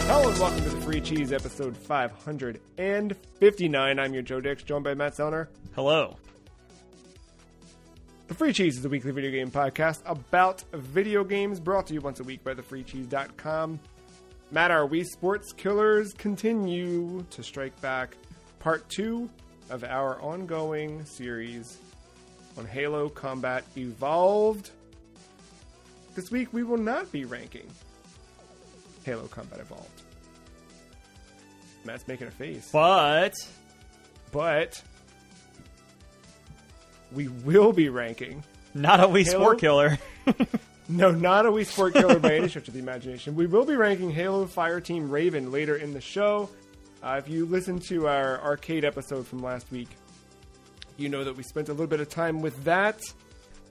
Hello and welcome to the Free Cheese, episode 559. I'm your Joe Dix, joined by Matt Zellner. Hello. The Free Cheese is a weekly video game podcast about video games, brought to you once a week by thefreecheese.com. Matt, our Wii Sports Killers continue to strike back. Part 2 of our ongoing series on Halo Combat Evolved. This week we will not be ranking Halo Combat Evolved. Matt's making a face. But we will be ranking. Not a Wii Halo? Sport Killer. No, not a Wii Sport Killer by any stretch of the imagination. We will be ranking Halo Fireteam Raven later in the show. If you listened to our arcade episode from last week, you know that we spent a little bit of time with that.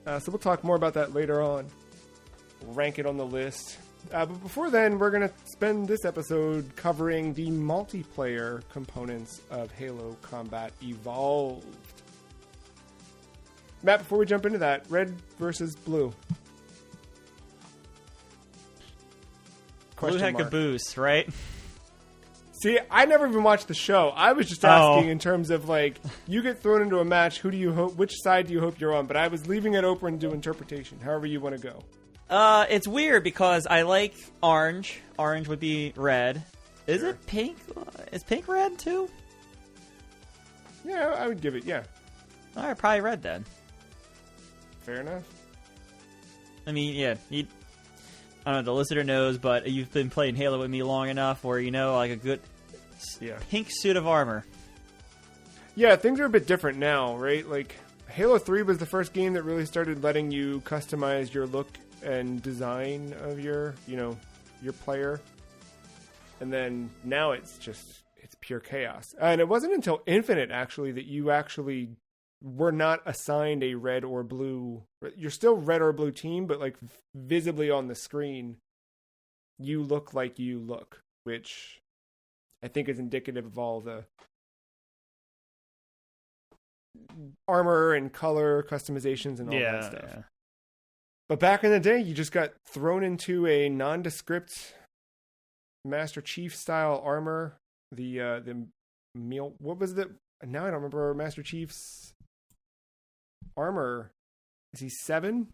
So we'll talk more about that later on. We'll rank it on the list. But before then, we're going to spend this episode covering the multiplayer components of Halo Combat Evolved. Matt, before we jump into that, red versus blue. Blue had caboose, right? See, I never even watched the show. I was just asking in terms of, like, you get thrown into a match, who do you hope, which side do you hope you're on? But I was leaving it open to interpretation, however you want to go. It's weird because I like orange. Orange would be red. Is Sure. it pink? Is pink red too? Yeah, I would give it, yeah. All right, probably red then. Fair enough. I mean, yeah. I don't know, the listener knows, but you've been playing Halo with me long enough where you know, like a good pink suit of armor. Yeah, things are a bit different now, right? Like, Halo 3 was the first game that really started letting you customize your look and design of your player. And then now it's pure chaos. And it wasn't until Infinite, actually, that you actually were not assigned a red or blue. You're still red or blue team, but, like, visibly on the screen, you look like you look, which I think is indicative of all the armor and color customizations and all that stuff. Yeah. But back in the day, you just got thrown into a nondescript Master Chief style armor. The meal. What was the? Now I don't remember Master Chief's armor. Is he 7?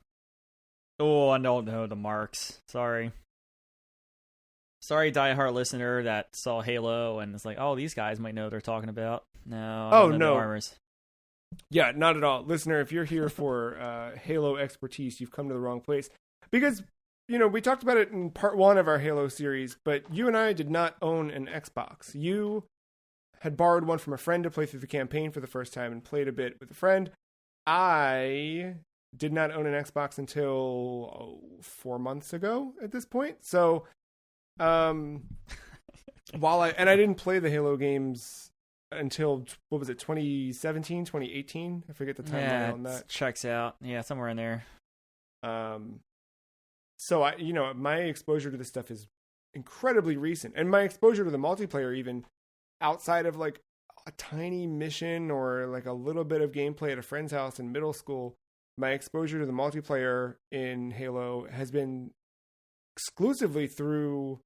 Oh, I don't know the marks. Sorry, diehard listener that saw Halo and it's like, oh, these guys might know what they're talking about. No. I don't know the armors. Yeah, not at all. Listener, if you're here for Halo expertise, you've come to the wrong place. Because, we talked about it in part 1 of our Halo series, but you and I did not own an Xbox. You had borrowed one from a friend to play through the campaign for the first time and played a bit with a friend. I did not own an Xbox until 4 months ago at this point. So, I didn't play the Halo games until, what was it, 2017, 2018? I forget the timeline on that. Checks out. Yeah, somewhere in there. So, my exposure to this stuff is incredibly recent. And my exposure to the multiplayer, even outside of, like, a tiny mission or, like, a little bit of gameplay at a friend's house in middle school, my exposure to the multiplayer in Halo has been exclusively through...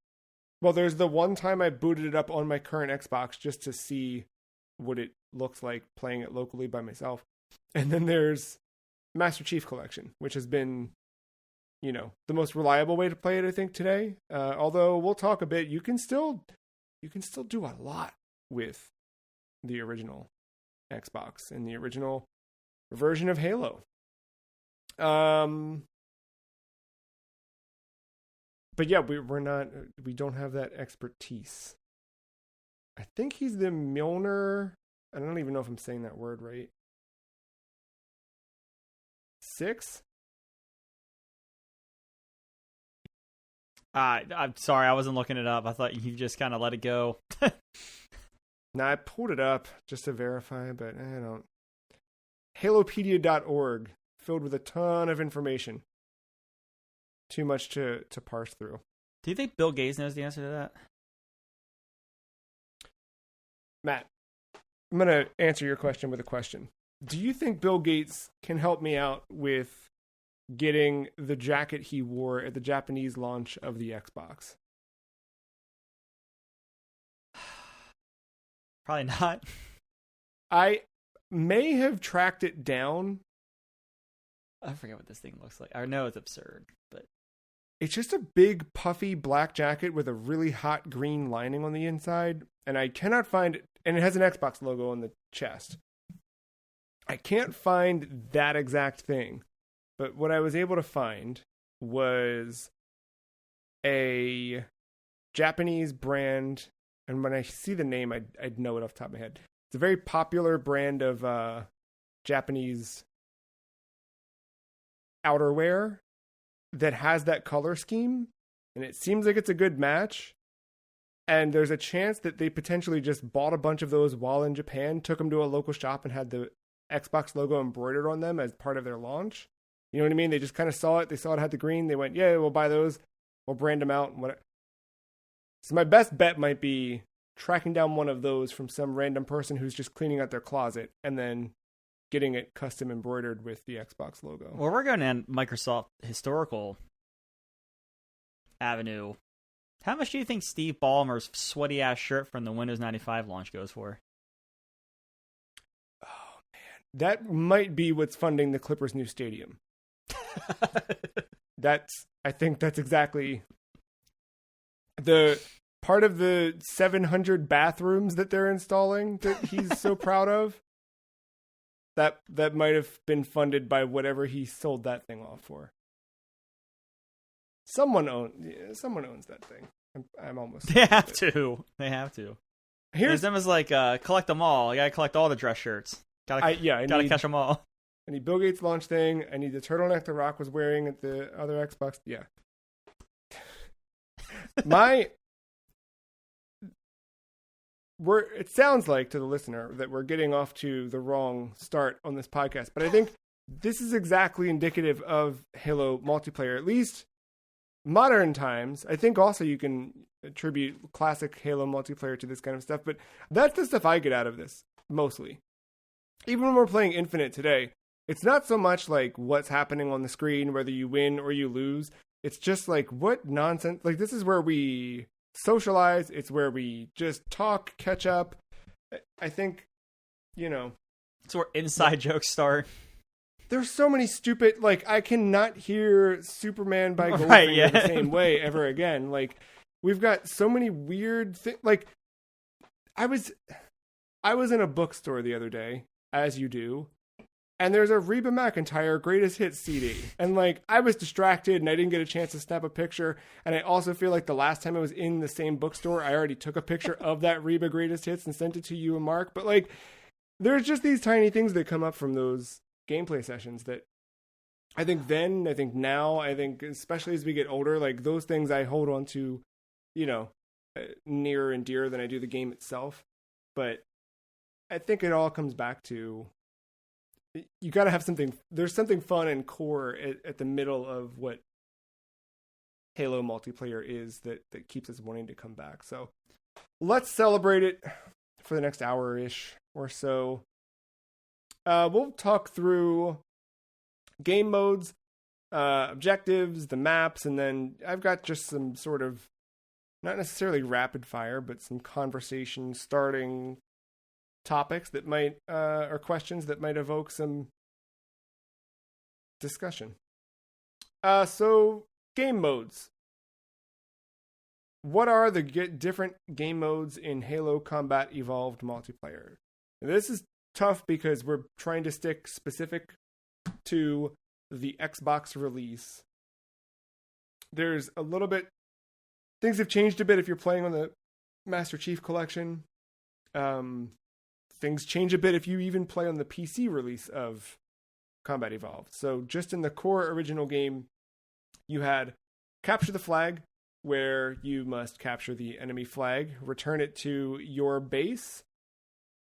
Well, there's the one time I booted it up on my current Xbox just to see what it looks like playing it locally by myself. And then there's Master Chief Collection, which has been, the most reliable way to play it, I think, today. Although we'll talk a bit, you can still do a lot with the original Xbox and the original version of Halo. But yeah, we don't have that expertise. I think he's the Mjolnir. I don't even know if I'm saying that word right. 6? I'm sorry, I wasn't looking it up. I thought you just kind of let it go. Nah, I pulled it up just to verify, but I don't. Halopedia.org, filled with a ton of information. Too much to parse through. Do you think Bill Gates knows the answer to that? Matt, I'm going to answer your question with a question. Do you think Bill Gates can help me out with getting the jacket he wore at the Japanese launch of the Xbox? Probably not. I may have tracked it down. I forget what this thing looks like. I know it's absurd, but it's just a big puffy black jacket with a really hot green lining on the inside, and I cannot find it. And it has an Xbox logo on the chest. I can't find that exact thing, but what I was able to find was a Japanese brand, and when I see the name, I'd know it off the top of my head. It's a very popular brand of Japanese outerwear that has that color scheme, and it seems like it's a good match. And there's a chance that they potentially just bought a bunch of those while in Japan, took them to a local shop, and had the Xbox logo embroidered on them as part of their launch. You know what I mean? They just kind of saw it. They saw it had the green. They went, yeah, we'll buy those. We'll brand them out. So my best bet might be tracking down one of those from some random person who's just cleaning out their closet and then getting it custom embroidered with the Xbox logo. Well, we're going down Microsoft historical avenue. How much do you think Steve Ballmer's sweaty-ass shirt from the Windows 95 launch goes for? Oh, man. That might be what's funding the Clippers' new stadium. I think that's exactly the part of the 700 bathrooms that they're installing that he's so proud of. That might have been funded by whatever he sold that thing off for. Someone owns that thing. I'm almost. They have to. They have to. Here's them as like collect them all. You gotta collect all the dress shirts. Gotta catch them all. I need Bill Gates' launch thing. I need the turtleneck The Rock was wearing at the other Xbox. Yeah. It sounds like to the listener that we're getting off to the wrong start on this podcast, but I think this is exactly indicative of Halo multiplayer, at least modern times. I think also you can attribute classic Halo multiplayer to this kind of stuff, but that's the stuff I get out of this, mostly. Even when we're playing Infinite today, it's not so much like what's happening on the screen, whether you win or you lose. It's just like, what nonsense. Like, this is where we socialize. It's where we just talk, catch up. I think, it's where inside jokes start. There's so many stupid, like, I cannot hear Superman by Goldfinger the same way ever again. Like, we've got so many weird things. Like, I was in a bookstore the other day, as you do, and there's a Reba McEntire Greatest Hits CD. And, like, I was distracted and I didn't get a chance to snap a picture. And I also feel like the last time I was in the same bookstore, I already took a picture of that Reba Greatest Hits and sent it to you and Mark. But, like, there's just these tiny things that come up from those gameplay sessions that I think now, especially as we get older, like, those things I hold on to, nearer and dearer than I do the game itself. But I think it all comes back to, you got to have there's something fun and core at the middle of what Halo multiplayer is that keeps us wanting to come back. So let's celebrate it for the next hour-ish or so. We'll talk through game modes, objectives, the maps, and then I've got just some sort of, not necessarily rapid fire, but some conversation starting topics that might, or questions that might evoke some discussion. So game modes. What are the different game modes in Halo Combat Evolved multiplayer? And this is tough because we're trying to stick specific to the Xbox release. There's a little bit, things have changed a bit if you're playing on the Master Chief Collection. Things change a bit if you even play on the PC release of Combat Evolved. So just in the core original game, you had Capture the Flag, where you must capture the enemy flag, return it to your base.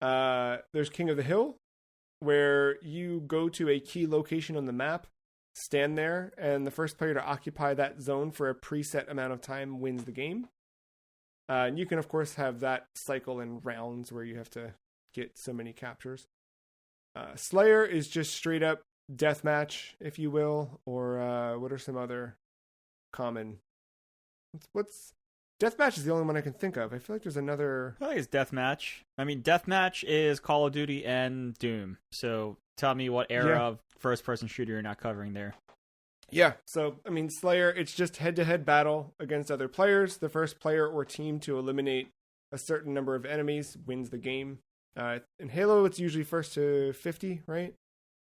There's King of the Hill, where you go to a key location on the map, stand there, and the first player to occupy that zone for a preset amount of time wins the game. And you can, of course, have that cycle in rounds where you have to get so many captures. Slayer is just straight up deathmatch, if you will, or what are some other common... Deathmatch is the only one I can think of. I feel like there's another. I think it's Deathmatch. I mean, Deathmatch is Call of Duty and Doom. So tell me what era of first-person shooter you're not covering there. Yeah, so, I mean, Slayer, it's just head-to-head battle against other players. The first player or team to eliminate a certain number of enemies wins the game. In Halo, it's usually first to 50, right?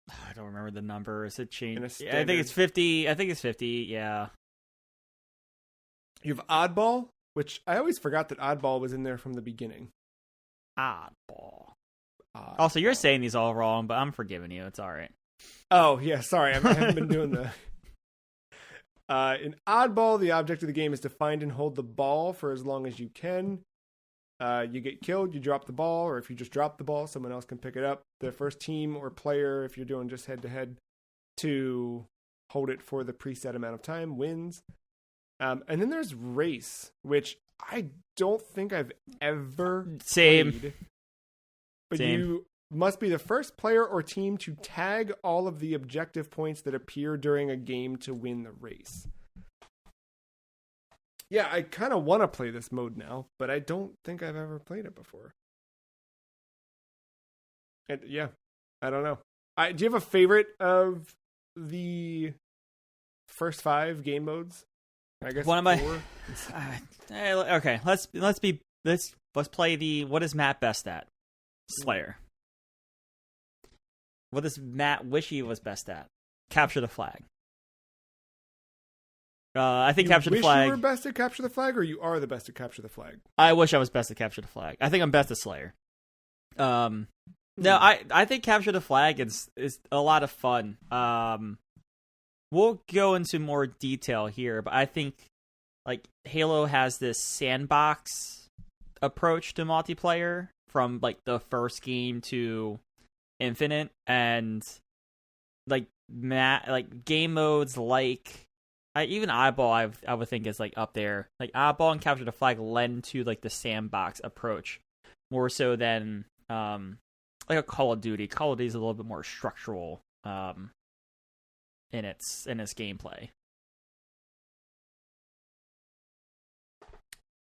I don't remember the number. Is it changed? Yeah, I think it's 50. I think it's 50, yeah. You have Oddball, which I always forgot that Oddball was in there from the beginning. Oddball. Also, you're saying these all wrong, but I'm forgiving you. It's all right. Oh, yeah, sorry. I haven't been doing the... In Oddball, the object of the game is to find and hold the ball for as long as you can. You get killed, you drop the ball, or if you just drop the ball, someone else can pick it up. The first team or player, if you're doing just head-to-head, to hold it for the preset amount of time wins. And then there's Race, which I don't think I've ever played. But you must be the first player or team to tag all of the objective points that appear during a game to win the race. Yeah, I kind of want to play this mode now, but I don't think I've ever played it before. And yeah, I don't know. Do you have a favorite of the first 5 game modes? I guess one of my. Okay, let's play the what is Matt best at? Slayer. What does Matt wish he was best at? Capture the flag. I think capture the flag. You were best at capture the flag, or you are the best at capture the flag? I wish I was best at capture the flag. I think I'm best at Slayer. No, I think capture the flag is a lot of fun. We'll go into more detail here, but I think like Halo has this sandbox approach to multiplayer from like the first game to Infinite, and like game modes like even Oddball I would think is like up there. Like Oddball and Capture the Flag lend to like the sandbox approach more so than like a Call of Duty. Call of Duty is a little bit more structural in its gameplay.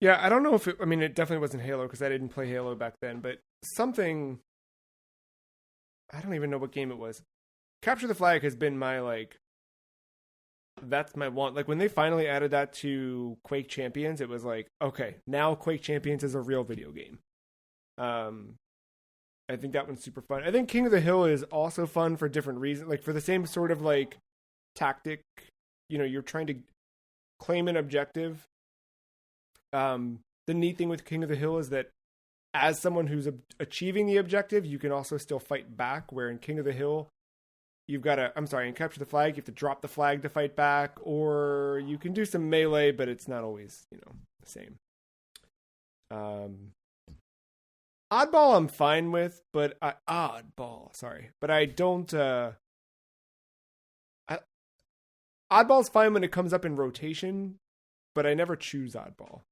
Yeah, I don't know if it definitely wasn't Halo because I didn't play Halo back then, but something, I don't even know what game it was. Capture the Flag has been my, that's my want. Like, when they finally added that to Quake Champions, it was like, okay, now Quake Champions is a real video game. I think that one's super fun. I think King of the Hill is also fun for different reasons. Like, for the same sort of, tactic, you're trying to claim an objective. The neat thing with King of the Hill is that as someone who's achieving the objective, you can also still fight back, where in King of the Hill, in Capture the Flag, you have to drop the flag to fight back, or you can do some melee, but it's not always, the same. Oddball I'm fine with, but but I don't, Oddball's fine when it comes up in rotation, but I never choose Oddball.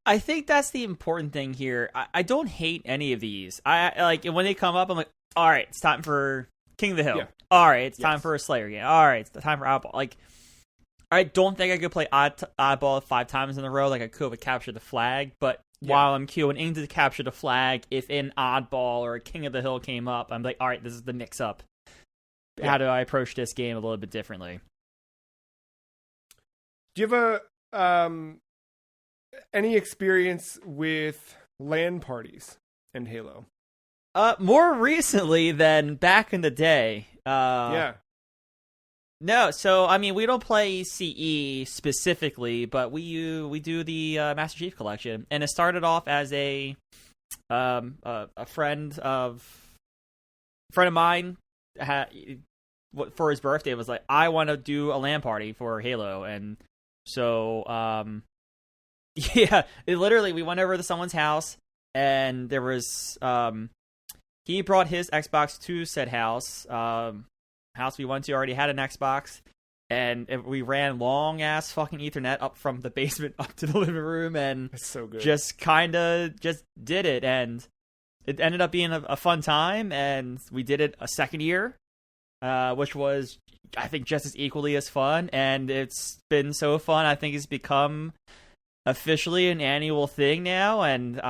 I think that's the important thing here. I don't hate any of these. I when they come up, I'm like, all right, it's time for King of the Hill. Yeah. All right, it's time for a Slayer game. All right, it's time for Oddball. Like, I don't think I could play Oddball 5 times in a row like I could with Capture the Flag. But while I'm queuing into the Capture the Flag, if an Oddball or a King of the Hill came up, I'm like, all right, this is the mix-up. Yeah. How do I approach this game a little bit differently? Do you have any experience with LAN parties in Halo? More recently than back in the day. Yeah. No, so we don't play CE specifically, but we do the Master Chief Collection, and it started off as a friend of mine for his birthday was like, I want to do a LAN party for Halo, and so yeah, we went over to someone's house, and there was he brought his Xbox to said house. House we went to already had an Xbox, and we ran long ass fucking Ethernet up from the basement up to the living room, and it's so good. Just did it, and it ended up being a fun time, and we did it a second year, which was I think just as equally as fun, and it's been so fun. I think it's become officially an annual thing now, and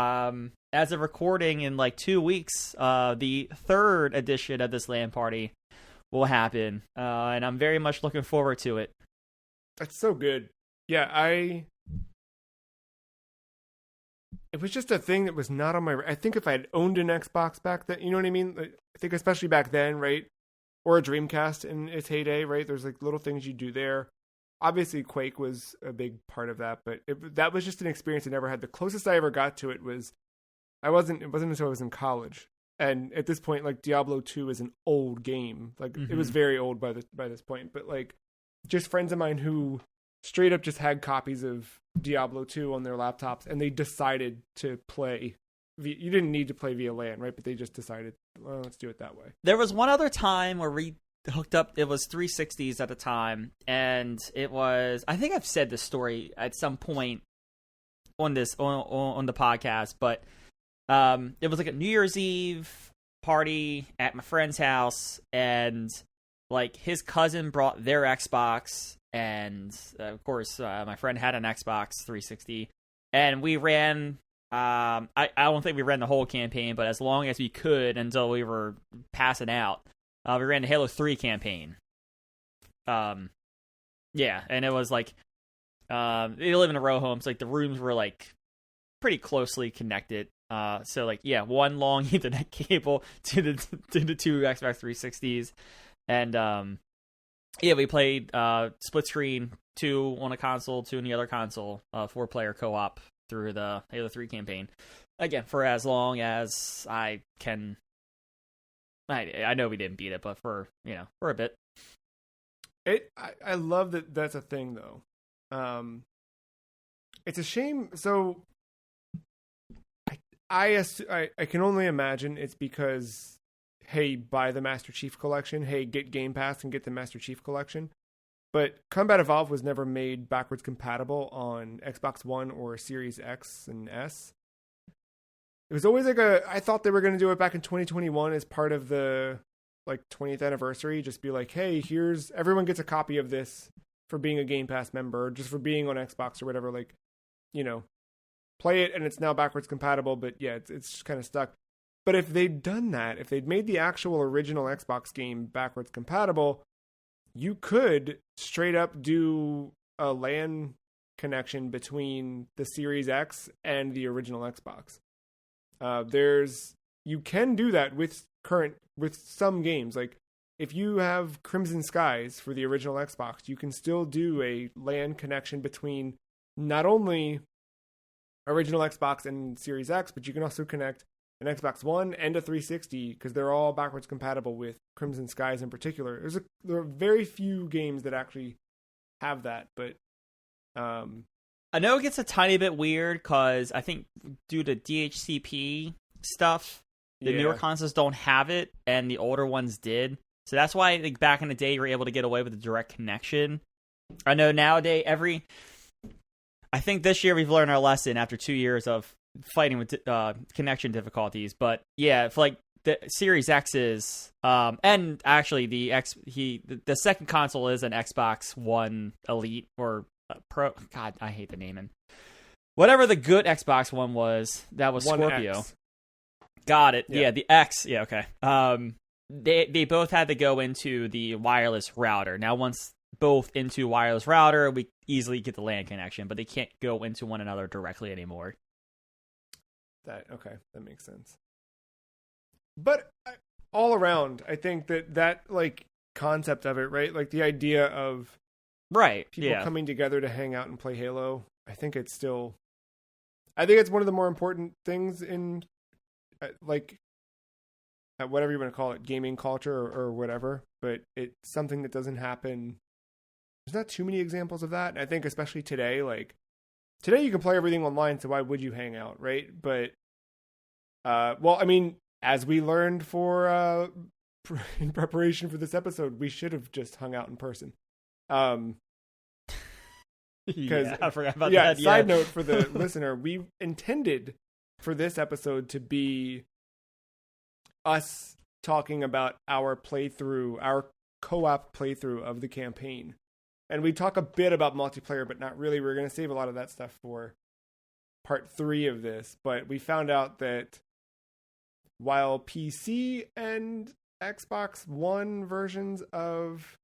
as of recording in like 2 weeks, the third edition of this LAN party will happen, and I'm very much looking forward to it. That's so good. Yeah, it was just a thing that was not on my... I think if I had owned an Xbox back then, you know what I mean? I think especially back then, right? Or a Dreamcast in its heyday, right? There's like little things you do there. Obviously, Quake was a big part of that, but that was just an experience I never had. The closest I ever got to it was... It wasn't until I was in college. And at this point, like, Diablo 2 is an old game. Like, It was very old by this point. But, like, just friends of mine who straight up just had copies of Diablo 2 on their laptops, and they decided to play. You didn't need to play via LAN, right? But they just decided, well, let's do it that way. There was one other time where we hooked up. It was 360s at the time, and it was... I think I've said this story at some point on this on the podcast, but it was like a New Year's Eve party at my friend's house, and like his cousin brought their Xbox, and of course my friend had an Xbox 360, and we ran I don't think we ran the whole campaign, but as long as we could until we were passing out, we ran the Halo 3 campaign. Yeah, and it was like they live in a row home, so like the rooms were like pretty closely connected. So like, yeah, one long Ethernet cable to the two Xbox 360s, and yeah, we played split screen, 2 on a console, 2 on the other console, 4-player co-op through the Halo 3 campaign. Again, for as long as I can. I know we didn't beat it, but for a bit. I love that that's a thing though. It's a shame. So I can only imagine it's because, hey, buy the Master Chief Collection. Hey, get Game Pass and get the Master Chief Collection. But Combat Evolved was never made backwards compatible on Xbox One or Series X and S. It was always like I thought they were going to do it back in 2021 as part of the like 20th anniversary. Just be like, hey, everyone gets a copy of this for being a Game Pass member, just for being on Xbox or whatever. Like, play it and it's now backwards compatible. But yeah, it's just kind of stuck. But if they'd done that, if they'd made the actual original Xbox game backwards compatible, you could straight up do a LAN connection between the Series X and the original Xbox. You can do that with some games. Like if you have Crimson Skies for the original Xbox, you can still do a LAN connection between not only original Xbox and Series X, but you can also connect an Xbox One and a 360 because they're all backwards compatible with Crimson Skies in particular. There are very few games that actually have that, but I know it gets a tiny bit weird because I think due to DHCP stuff, the newer consoles don't have it, and the older ones did. So that's why I think back in the day you were able to get away with a direct connection. I know nowadays I think this year we've learned our lesson after 2 years of fighting with connection difficulties. But yeah, for like the Series X's, and actually the second console is an Xbox One Elite or Pro. God, I hate the naming. Whatever the good Xbox One was, that was One Scorpio. X. Got it. Yeah, the X. Yeah, okay. They both had to go into the wireless router. Now, once both into wireless router, we easily get the LAN connection, but they can't go into one another directly anymore. That makes sense. But all around, I think that like concept of it, right? Like the idea of people coming together to hang out and play Halo. I think it's one of the more important things in like whatever you want to call it, gaming culture or whatever. But it's something that doesn't happen. There's not too many examples of that. And I think especially today, like today you can play everything online, so why would you hang out, right? But well, I mean, as we learned in preparation for this episode, we should have just hung out in person. Yeah, I forgot about that. Side note for the listener, we intended for this episode to be us talking about our co-op playthrough of the campaign. And we talk a bit about multiplayer, but not really. We're going to save a lot of that stuff for part 3 of this, but we found out that while PC and Xbox One versions of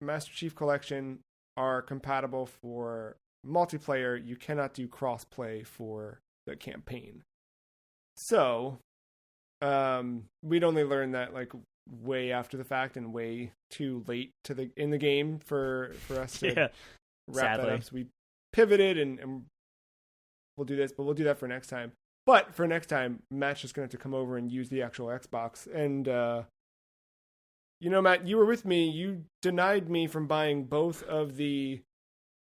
Master Chief Collection are compatible for multiplayer, you cannot do crossplay for the campaign. So, we'd only learned that like way after the fact and way too late in the game for us to wrap that up. So we pivoted and we'll do this, but we'll do that for next time. But for next time, Matt's just going to have to come over and use the actual Xbox. And, Matt, you were with me. You denied me from buying both of the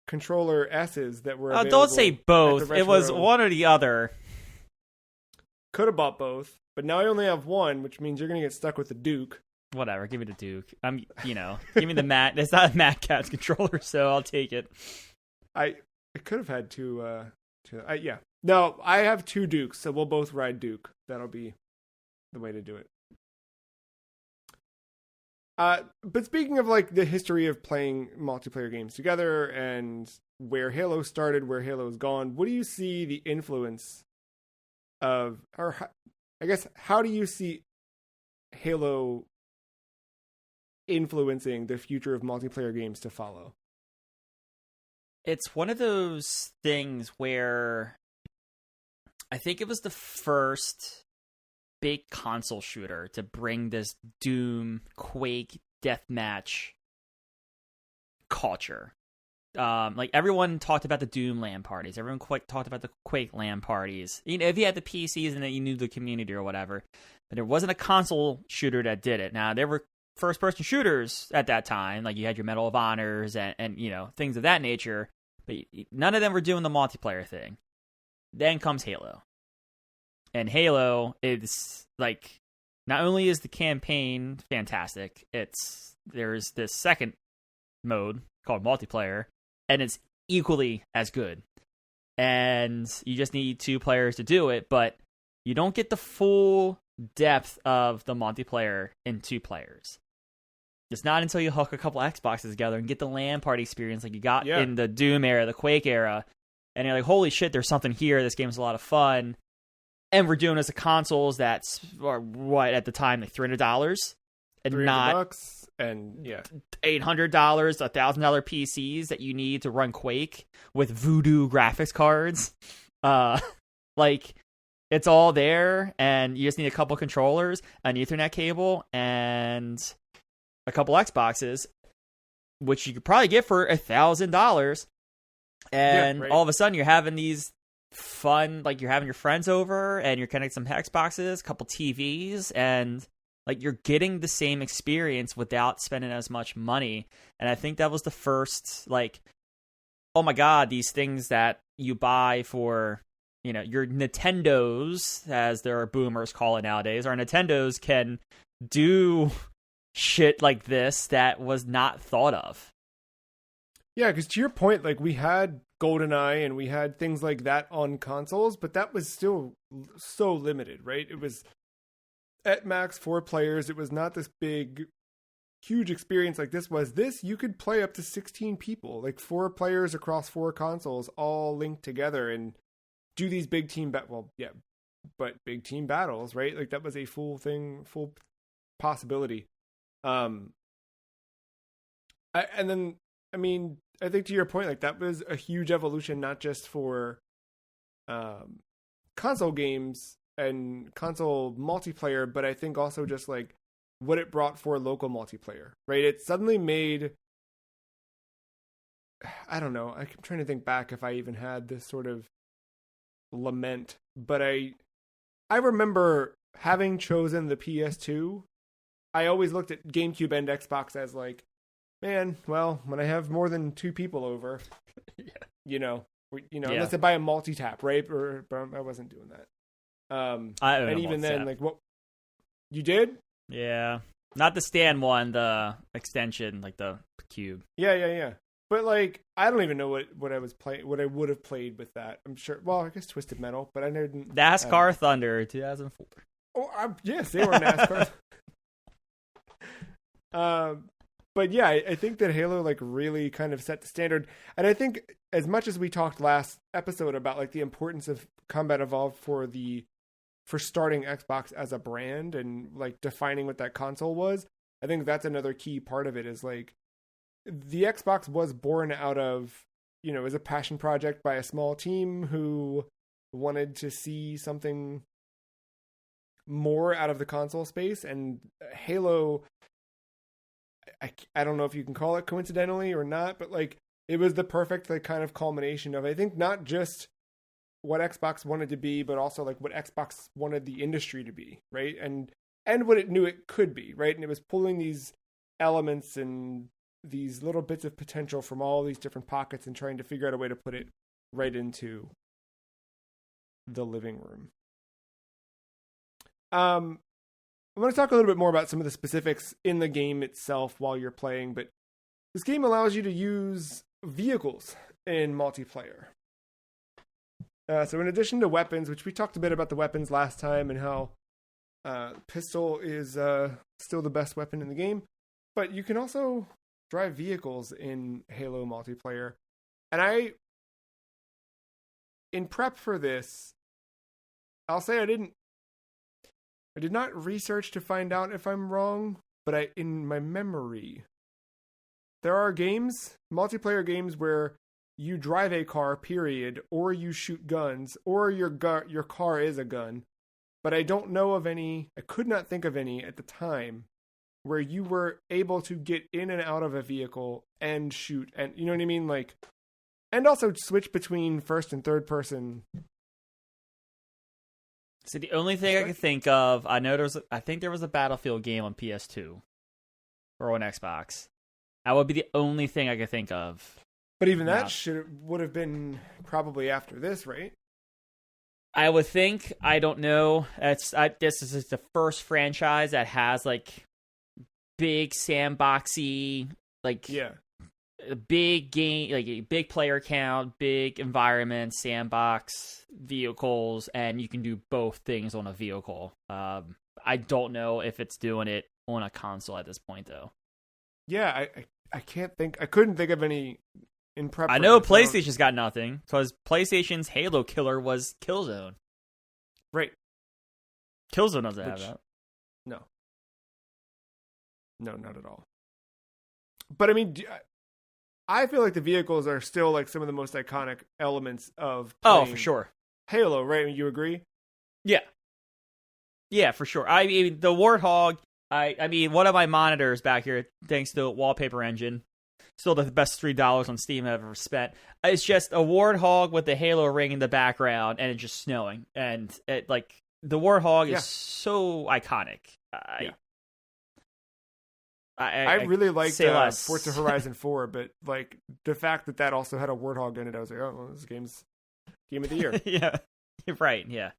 controller S's that were available. Don't say both. It was one or the other. Could have bought both, but now I only have one, which means you're going to get stuck with the Duke. Whatever, give me the Duke. Give me the Matt. It's not a Matt Cat's controller, so I'll take it. I could have had two. Yeah. No, I have 2 Dukes, so we'll both ride Duke. That'll be the way to do it. But speaking of like the history of playing multiplayer games together and where Halo started, where Halo's gone, what do you see the influence of, or I guess, how do you see Halo influencing the future of multiplayer games to follow? It's one of those things where I think it was the first big console shooter to bring this Doom, Quake, deathmatch culture. Like everyone talked about the Doom LAN parties. Everyone talked about the Quake LAN parties. If you had the PCs and then you knew the community or whatever. But there wasn't a console shooter that did it. Now, there were first-person shooters at that time. Like you had your Medal of Honors and things of that nature. But none of them were doing the multiplayer thing. Then comes Halo. And Halo is like, not only is the campaign fantastic, there's this second mode called multiplayer, and it's equally as good. And you just need 2 players to do it, but you don't get the full depth of the multiplayer in 2 players. It's not until you hook a couple Xboxes together and get the LAN party experience like you got in the Doom era, the Quake era, and you're like, holy shit, there's something here. This game's a lot of fun. And we're doing this to consoles that's what at the time like $300 and not $300 and $800, $1,000 PCs that you need to run Quake with voodoo graphics cards. Like it's all there, and you just need a couple controllers, an Ethernet cable, and a couple Xboxes, which you could probably get for $1,000. And all of a sudden, you're having these fun, like you're having your friends over and you're connecting some Xboxes, a couple TVs, and like you're getting the same experience without spending as much money. And I think that was the first, like, oh my god, these things that you buy for, your Nintendos, as there are boomers call it nowadays, our Nintendos can do shit like this that was not thought of. Yeah, because to your point, like we had GoldenEye and we had things like that on consoles, but that was still so limited, right? It was at max 4 players. It was not this big, huge experience like this was. This, you could play up to 16 people, like 4 players across 4 consoles, all linked together and do these big team big team battles, right? Like that was a full possibility. I think to your point, like that was a huge evolution, not just for console games and console multiplayer, but I think also just like what it brought for local multiplayer, right? It suddenly made, I don't know, I'm trying to think back if I even had this sort of lament, but I remember having chosen the PS2, I always looked at GameCube and Xbox as like, man, well, when I have more than 2 people over, unless I buy a multi-tap, right? But I wasn't doing that. And even then, like, what you did? Yeah, not the stand one, the extension, like the cube. Yeah. But like, I don't even know what I was playing, what I would have played with that. I'm sure. Well, I guess Twisted Metal, but I didn't. NASCAR Thunder 2004. Oh, yes, they were NASCAR. But yeah, I think that Halo like really kind of set the standard. And I think as much as we talked last episode about like the importance of Combat Evolved for starting Xbox as a brand and like defining what that console was, I think that's another key part of it is like the Xbox was born out of, as a passion project by a small team who wanted to see something more out of the console space. And Halo, I don't know if you can call it coincidentally or not, but like it was the perfect like kind of culmination of, I think, not just what Xbox wanted to be, but also like what Xbox wanted the industry to be, right? And what it knew it could be, right? And it was pulling these elements and these little bits of potential from all these different pockets and trying to figure out a way to put it right into the living room. I'm going to talk a little bit more about some of the specifics in the game itself while you're playing, but this game allows you to use vehicles in multiplayer. So in addition to weapons, which we talked a bit about the weapons last time and how pistol is still the best weapon in the game, but you can also drive vehicles in Halo multiplayer. And in prep for this, I'll say I did not research to find out if I'm wrong, but in my memory, there are multiplayer games where you drive a car, period, or you shoot guns, or your car is a gun. But I don't know of any, I could not think of any at the time, where you were able to get in and out of a vehicle and shoot, and you know what I mean? Like, and also switch between first and third person. So the only thing I can think of, I think there was a Battlefield game on PS2 or on Xbox. That would be the only thing I could think of. But even that would have been probably after this, right? I would think. I don't know. This is the first franchise that has like big sandboxy, like a big game, like a big player count, big environment, sandbox, vehicles, and you can do both things on a vehicle. I don't know if it's doing it on a console at this point, though. Yeah, I couldn't think of any in prep. I know PlayStation's got nothing, because PlayStation's Halo killer was Killzone. Right. Killzone doesn't have that. No, not at all. But I mean, I feel like the vehicles are still like some of the most iconic elements of for sure. Halo, right? You agree? Yeah, for sure. I mean, the Warthog. I mean, one of my monitors back here, thanks to Wallpaper Engine, still the best $3 on Steam I've ever spent. It's just a Warthog with the Halo ring in the background, and it's just snowing, and the Warthog is so iconic. I really liked Forza Horizon 4, but like the fact that also had a Warthog in it, I was like, oh, well, this game's game of the year. Yeah, you're right. Yeah,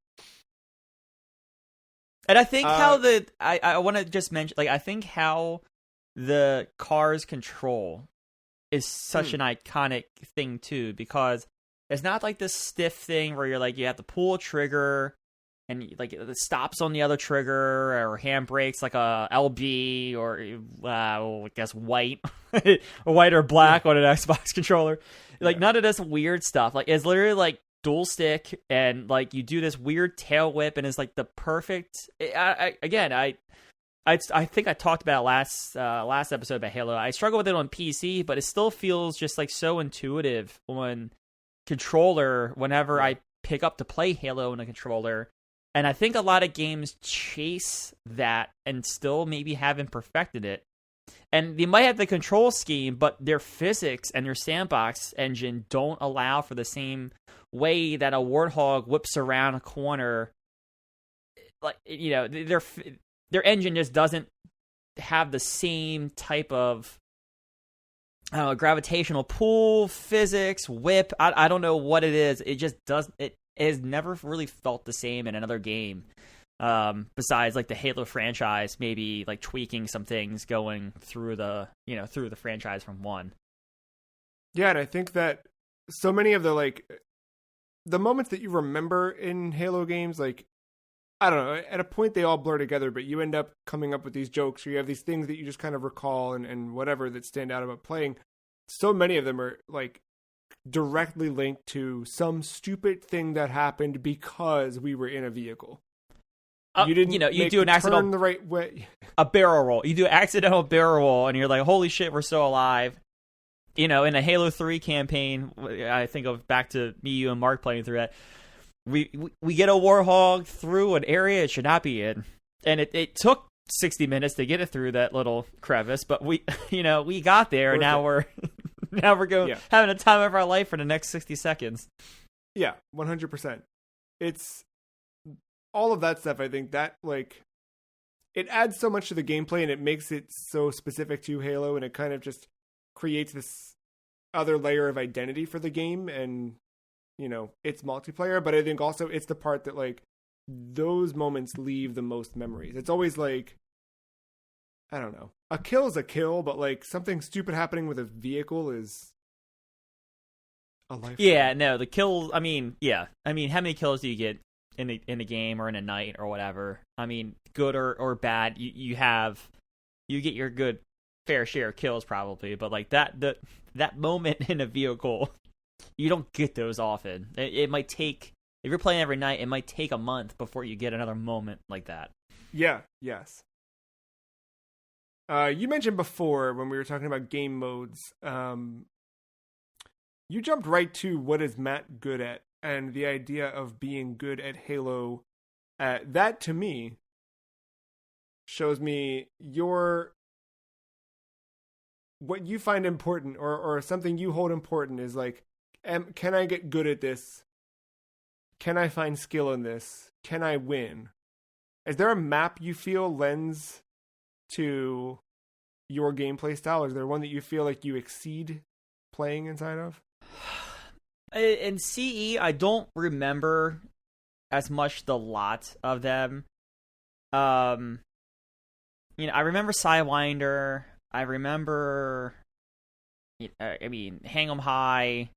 and I think how I want to just mention, like, I think how the car's control is such an iconic thing too, because it's not like this stiff thing where you're like you have to pull a trigger and like it stops on the other trigger, or handbrakes like a LB, or I guess white or black on an Xbox controller. Like none of this weird stuff. Like it's literally like dual stick, and like you do this weird tail whip, and it's like the perfect. I think I talked about last episode about Halo. I struggle with it on PC, but it still feels just like so intuitive on controller whenever I pick up to play Halo on a controller. And I think a lot of games chase that and still maybe haven't perfected it. And they might have the control scheme, but their physics and their sandbox engine don't allow for the same way that a Warthog whips around a corner. Like, you know, their engine just doesn't have the same type of gravitational pull, physics, whip. I don't know what it is. It just doesn't. It has never really felt the same in another game. Besides like the Halo franchise, maybe like tweaking some things going through the franchise from one. Yeah, and I think that so many of the moments that you remember in Halo games, like I don't know, at a point they all blur together, but you end up coming up with these jokes, or you have these things that you just kind of recall and whatever that stand out about playing. So many of them are like directly linked to some stupid thing that happened because we were in a vehicle. You didn't, you do an accidental turn the right way. A barrel roll. You do an accidental barrel roll, and you're like, "Holy shit, we're still alive!" In a Halo 3 campaign, I think of back to me, you, and Mark playing through that. We get a Warhog through an area it should not be in, and it took 60 minutes to get it through that little crevice, but we got there, and now we're going having a time of our life for the next 60 seconds. Yeah, 100%. It's all of that stuff. I think that like it adds so much to the gameplay, and it makes it so specific to Halo, and it kind of just creates this other layer of identity for the game, and it's multiplayer. But I think also it's the part that like those moments leave the most memories. It's always like, I don't know, a kill is a kill, but like something stupid happening with a vehicle is a life. Yeah, no, the kills. I mean, how many kills do you get in the game or in a night or whatever? I mean, good or bad, you get your good fair share of kills probably, but like that moment in a vehicle, you don't get those often. It might take, if you're playing every night, it might take a month before you get another moment like that. Yeah. Yes. You mentioned before when we were talking about game modes, you jumped right to what is Matt good at, and the idea of being good at Halo. That to me shows me what you find important, or something you hold important is like, can I get good at this? Can I find skill in this? Can I win? Is there a map you feel lends to your gameplay style? Is there one that you feel like you exceed playing inside of? In CE, I don't remember as much the lot of them. I remember Sidewinder. I remember, Hang 'em High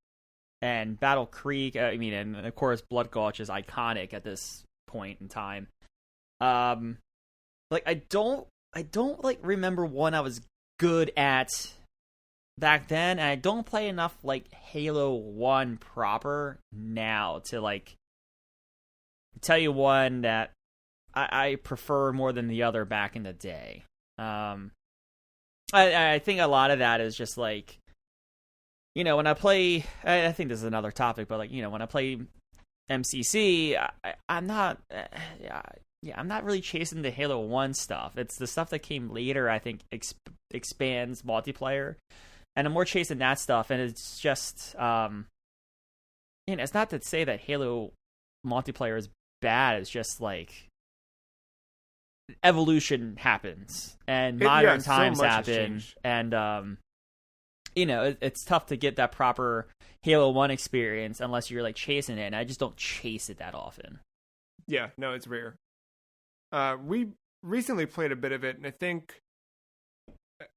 and Battle Creek. And of course, Blood Gulch is iconic at this point in time. I don't like remember one I was good at back then, and I don't play enough like Halo 1 proper now to like tell you one that I prefer more than the other back in the day. I think a lot of that is just like, when I play, I think this is another topic, but like, when I play MCC, I'm not really chasing the Halo 1 stuff. It's the stuff that came later, I think, expands multiplayer, and I'm more chasing that stuff. And it's just, it's not to say that Halo multiplayer is bad. It's just like evolution happens, and modern times happen, and it's tough to get that proper Halo 1 experience unless you're like chasing it, and I just don't chase it that often. Yeah, no, it's rare. We recently played a bit of it, and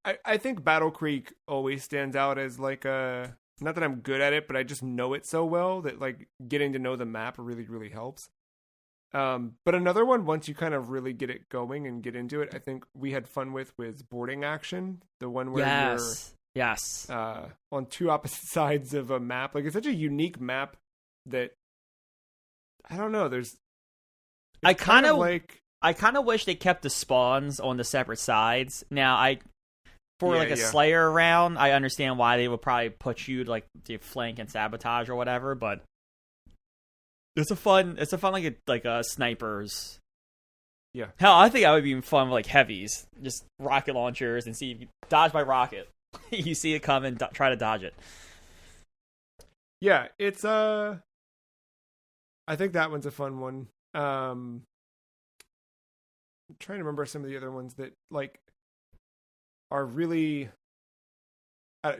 I think Battle Creek always stands out as like not that I'm good at it, but I just know it so well that like getting to know the map really, really helps. But another one, once you kind of really get it going and get into it, I think we had fun with was Boarding Action, the one where you're on two opposite sides of a map. Like, it's such a unique map that I don't know. I kind of wish they kept the spawns on the separate sides. Now, for a Slayer round, I understand why they would probably put you to flank and sabotage or whatever, but it's a fun like snipers. Yeah. Hell, I think I would be fun with like heavies, just rocket launchers, and see if you dodge my rocket. You see it come and try to dodge it. Yeah, it's I think that one's a fun one. I'm trying to remember some of the other ones that like are really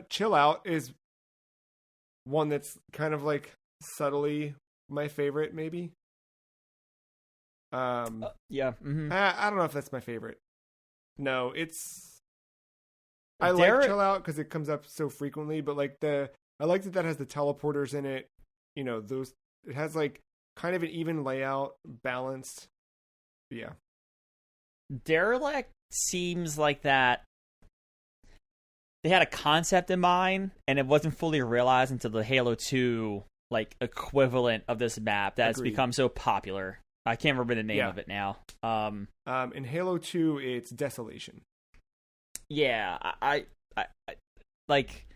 Chill Out is one that's kind of like subtly my favorite, maybe. Yeah. Mm-hmm. I don't know if that's my favorite. No, I like Chill Out because it comes up so frequently, but like I like that has the teleporters in it. It has like kind of an even layout, balanced. Yeah. Derelict seems like that they had a concept in mind and it wasn't fully realized until the Halo 2 like equivalent of this map that's Agreed. become so popular. I can't remember the name of it now. In Halo 2 it's Desolation. Yeah, I like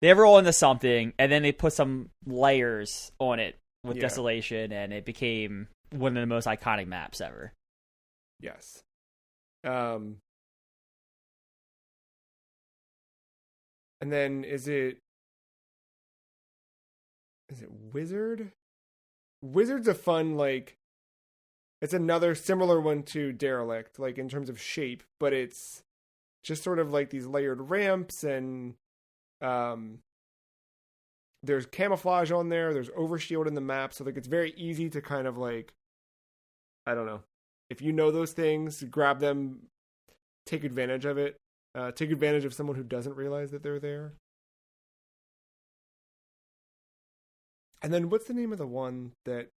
they roll into something and then they put some layers on it with Desolation and it became one of the most iconic maps ever. Yes. And then is it Wizard? Wizard's a fun, like, it's another similar one to Derelict, like in terms of shape, but it's just sort of like these layered ramps and there's camouflage on there, there's overshield in the map, so like it's very easy to kind of like, I don't know, if you know those things, grab them, take advantage of it. Take advantage of someone who doesn't realize that they're there. And then what's the name of the one that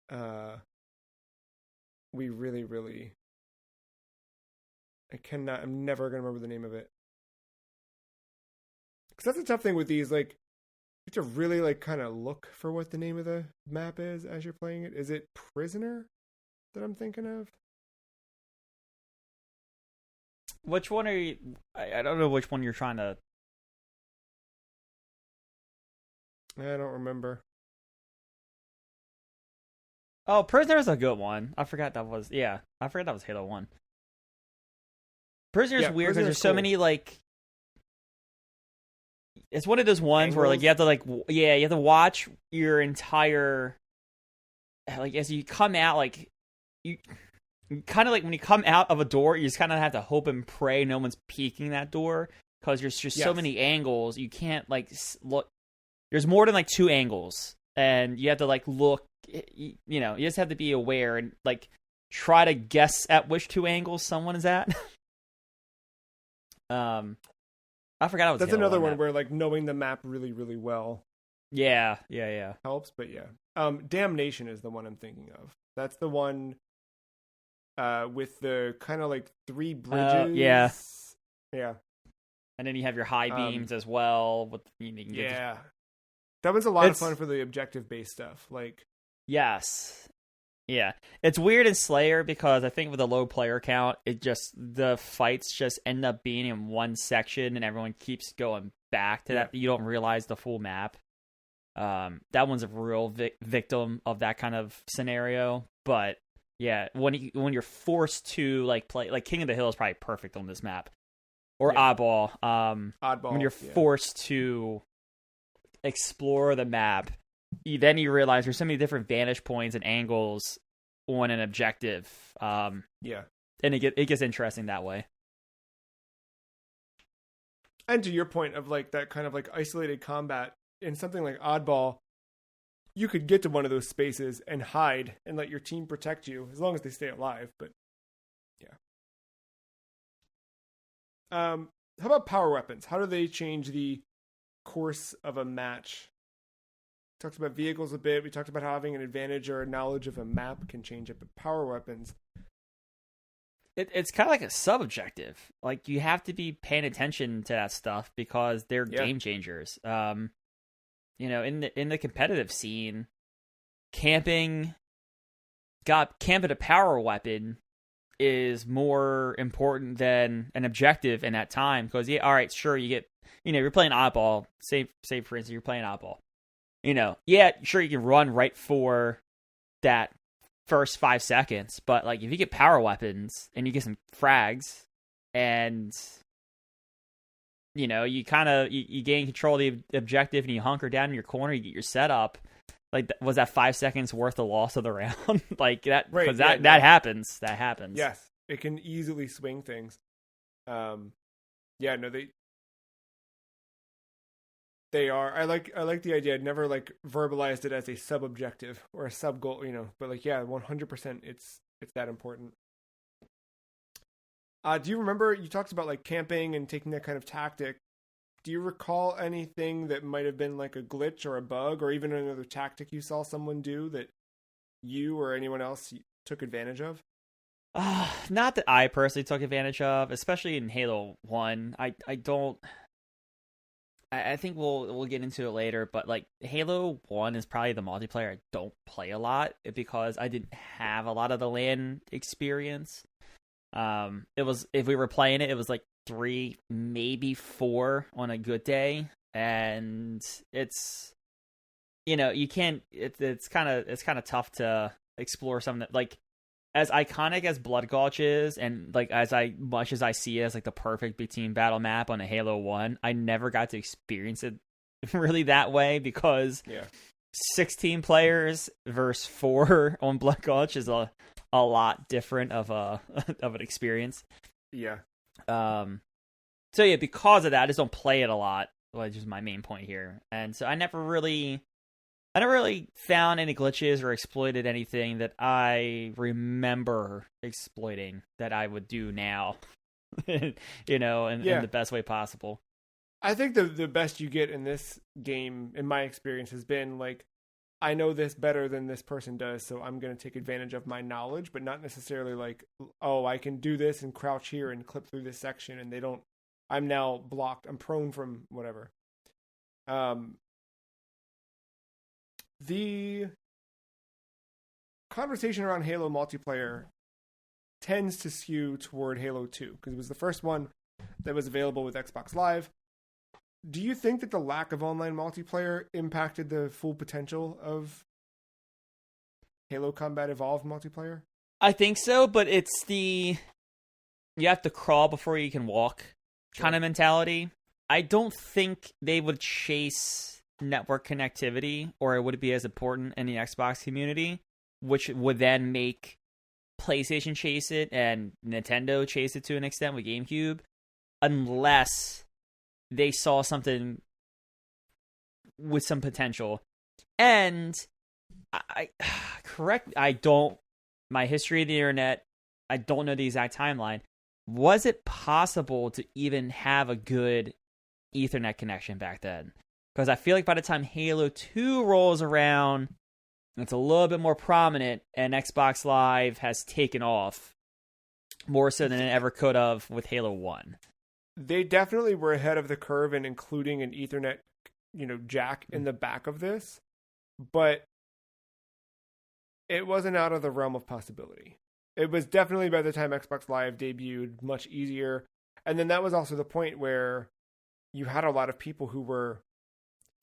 we really, really... I'm never going to remember the name of it. Because that's a tough thing with these, like, you have to really, like, kind of look for what the name of the map is as you're playing it. Is it Prisoner that I'm thinking of? Which one are you... I don't know which one you're trying to... I don't remember. Oh, Prisoner's a good one. I forgot that was... Yeah, I forgot that was Halo 1. Prisoner's weird because there's so many, like... It's one of those ones angles where, like, you have to, like... Yeah, you have to watch your entire... Like, as you come out, like... You kind of like when you come out of a door, you just kind of have to hope and pray no one's peeking that door because there's just so many angles. You can't like look. There's more than like 2 angles, and you have to like look. You know, you just have to be aware and like try to guess at which 2 angles someone is at. I forgot. It was That's another one where like knowing the map really, really well. Yeah. Helps, but yeah. Damnation is the one I'm thinking of. That's the one. With the kind of like 3 bridges. Yeah. And then you have your high beams as well. That was a lot of fun for the objective-based stuff. Like, yes. Yeah. It's weird in Slayer because I think with a low player count, the fights just end up being in one section and everyone keeps going back to that. You don't realize the full map. That one's a real victim of that kind of scenario, but yeah, when you're forced to like play, like King of the Hill is probably perfect on this map, or Oddball. Oddball. When you're forced to explore the map, then you realize there's so many different vantage points and angles on an objective. And it gets interesting that way. And to your point of like that kind of like isolated combat in something like Oddball, you could get to one of those spaces and hide and let your team protect you as long as they stay alive. But how about power weapons? How do they change the course of a match? We talked about vehicles a bit. We talked about how having an advantage or a knowledge of a map can change it. But power weapons, it's kind of like a sub-objective. Like you have to be paying attention to that stuff because they're game changers. You know, in the competitive scene, camping a power weapon is more important than an objective in that time. Because all right, sure, you're playing oddball. Say for instance, you're playing oddball. You know, sure, you can run right for that first 5 seconds, but like if you get power weapons and you get some frags and you know, you kind of you gain control of the objective and you hunker down in your corner, you get your setup. Like, was that 5 seconds worth the loss of the round? Like that, because that happens. That happens. Yes, it can easily swing things. They are. I like the idea. I'd never like verbalized it as a sub objective or a sub goal, you know. But like, 100%. It's that important. Do you remember you talked about like camping and taking that kind of tactic? Do you recall anything that might have been like a glitch or a bug or even another tactic you saw someone do that you or anyone else took advantage of? Not that I personally took advantage of, especially in Halo 1. I don't. I think we'll get into it later, but like Halo 1 is probably the multiplayer I don't play a lot because I didn't have a lot of the LAN experience. It was, if we were playing it, it was like 3, maybe 4 on a good day, and it's, you can't. It's kind of tough to explore something that, like, as iconic as Blood Gulch is, and like much as I see it as like the perfect big team battle map on a Halo 1, I never got to experience it really that way because 16 players versus 4 on Blood Gulch is a lot different of an experience. Yeah. So yeah, because of that, I just don't play it a lot, which is my main point here. And so I never really found any glitches or exploited anything that I remember exploiting that I would do now, in the best way possible. I think the best you get in this game, in my experience, has been like, I know this better than this person does, so I'm going to take advantage of my knowledge, but not necessarily like, oh, I can do this and crouch here and clip through this section, and I'm now blocked. I'm prone from whatever. The conversation around Halo multiplayer tends to skew toward Halo 2 because it was the first one that was available with Xbox Live. Do you think that the lack of online multiplayer impacted the full potential of Halo Combat Evolved multiplayer? I think so, but it's you have to crawl before you can walk kind of mentality. I don't think they would chase network connectivity, or it would be as important in the Xbox community, which would then make PlayStation chase it and Nintendo chase it to an extent with GameCube, unless they saw something with some potential. And my history of the internet, I don't know the exact timeline. Was it possible to even have a good Ethernet connection back then? Because I feel like by the time Halo 2 rolls around, it's a little bit more prominent, and Xbox Live has taken off more so than it ever could have with Halo 1. They definitely were ahead of the curve in including an Ethernet, jack in the back of this, but it wasn't out of the realm of possibility. It was definitely, by the time Xbox Live debuted, much easier. And then that was also the point where you had a lot of people who were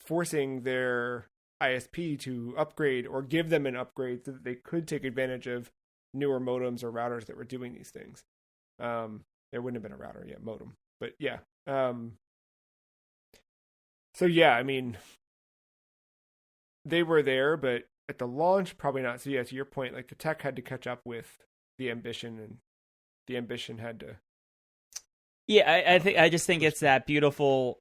forcing their ISP to upgrade or give them an upgrade so that they could take advantage of newer modems or routers that were doing these things. There wouldn't have been a router yet, modem. But yeah. So yeah, I mean, they were there, but at the launch, probably not. So yeah, to your point, like the tech had to catch up with the ambition, and the ambition had to. Yeah, I just think it's that beautiful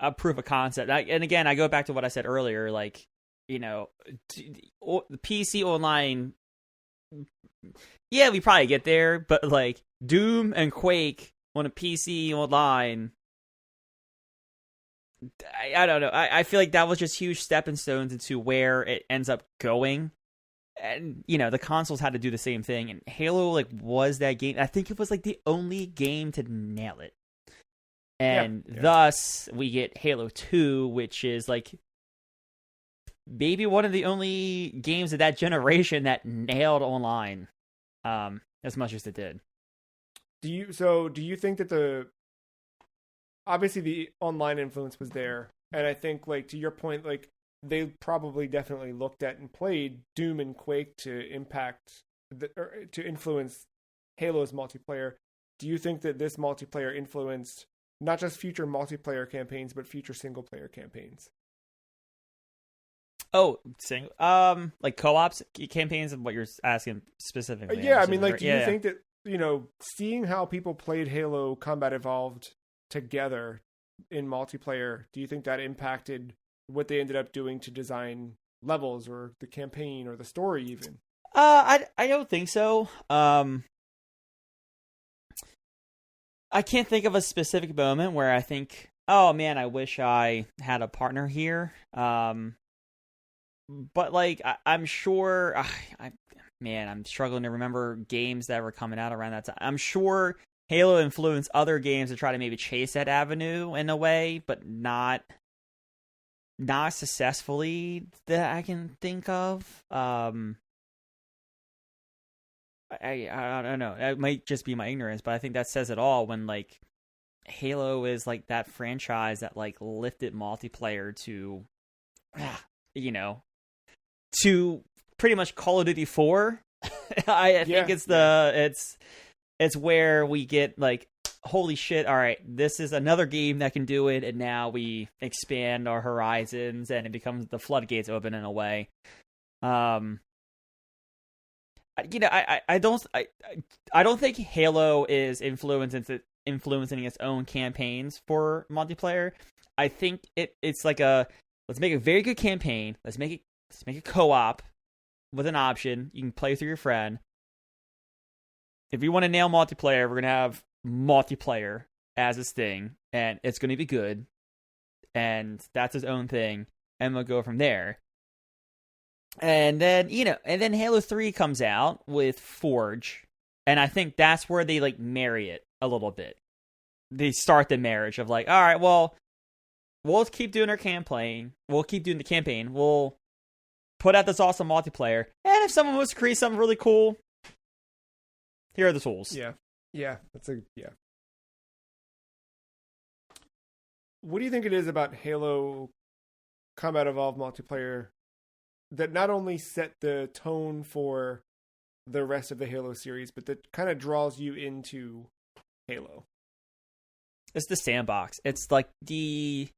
a proof of concept. And again, I go back to what I said earlier, like, PC online, yeah, we probably get there, but like Doom and Quake on a PC online, I don't know. I feel like that was just huge stepping stones into where it ends up going. And, the consoles had to do the same thing. And Halo, like, was that game. I think it was, like, the only game to nail it. And thus, we get Halo 2, which is, like, maybe one of the only games of that generation that nailed online as much as it did. Do you think that obviously the online influence was there, and I think, like, to your point, like, they probably definitely looked at and played Doom and Quake to influence Halo's multiplayer. Do you think that this multiplayer influenced not just future multiplayer campaigns, but future single player campaigns? Oh, like co-ops campaigns is what you're asking specifically. Yeah, I mean, like, do you think that, seeing how people played Halo Combat Evolved together in multiplayer, do you think that impacted what they ended up doing to design levels or the campaign or the story even? I don't think so. I can't think of a specific moment where I think, oh man, I wish I had a partner here. But like, I'm sure man, I'm struggling to remember games that were coming out around that time. I'm sure Halo influenced other games to try to maybe chase that avenue in a way, but not successfully that I can think of. I don't know. It might just be my ignorance, but I think that says it all when like Halo is like that franchise that like lifted multiplayer to, to pretty much Call of Duty 4. I think it's where we get like, holy shit, all right, this is another game that can do it, and now we expand our horizons and it becomes the floodgates open in a way. I don't think Halo is influencing its own campaigns for multiplayer. I think it's like let's make a very good campaign. Let's make it co-op with an option you can play through your friend. If we want to nail multiplayer, we're gonna have multiplayer as this thing, and it's gonna be good, and that's its own thing, and we'll go from there. And then Halo 3 comes out with Forge, and I think that's where they like marry it a little bit. They start the marriage of like, all right, well, we'll keep doing our campaign. We'll keep doing the campaign. We'll put out this awesome multiplayer, and if someone wants to create something really cool, here are the tools. Yeah. What do you think it is about Halo Combat Evolved multiplayer that not only set the tone for the rest of the Halo series, but that kind of draws you into Halo? It's the sandbox. It's like you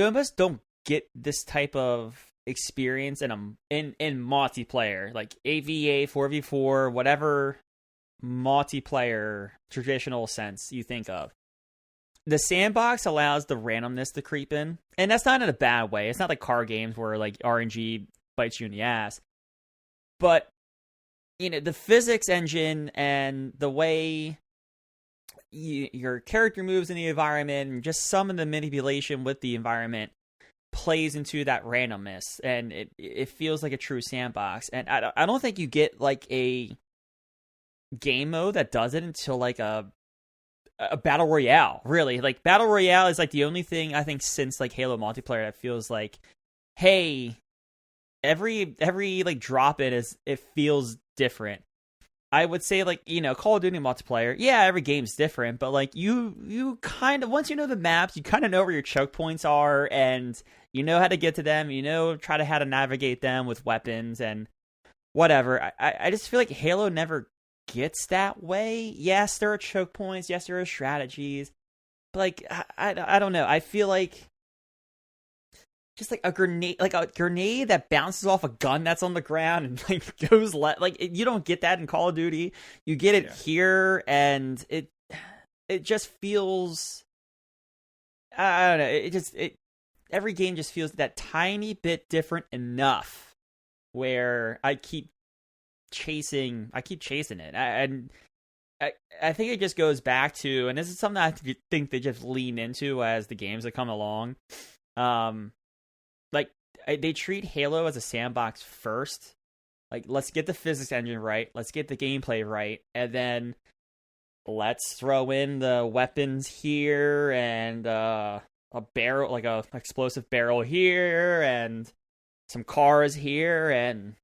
almost don't get this type of experience in multiplayer, like 8v8, 4v4, whatever multiplayer traditional sense you think of. The sandbox allows the randomness to creep in, and that's not in a bad way. It's not like car games where like RNG bites you in the ass, but the physics engine and the way your character moves in the environment and just some of the manipulation with the environment plays into that randomness, and it feels like a true sandbox. And I don't think you get like a game mode that does it until like a battle royale. Really, like battle royale is like the only thing I think since like Halo multiplayer that feels like, hey, every like drop in it feels different. I would say like Call of Duty multiplayer, yeah, every game's different, but like you kind of, once you know the maps, you kind of know where your choke points are, and you know how to get to them, try to how to navigate them with weapons and whatever. I just feel like Halo never gets that way. Yes, there are choke points. Yes, there are strategies. But like, I don't know. I feel like just like a grenade that bounces off a gun that's on the ground and like goes you don't get that in Call of Duty. You get it here, and it just feels, I don't know. Every game just feels that tiny bit different enough where I keep chasing it. And I think it just goes back to, and this is something I think they just lean into as the games that come along. Like they treat Halo as a sandbox first. Like, let's get the physics engine right, let's get the gameplay right, and then let's throw in the weapons here and a barrel, like a explosive barrel here, and some cars here, and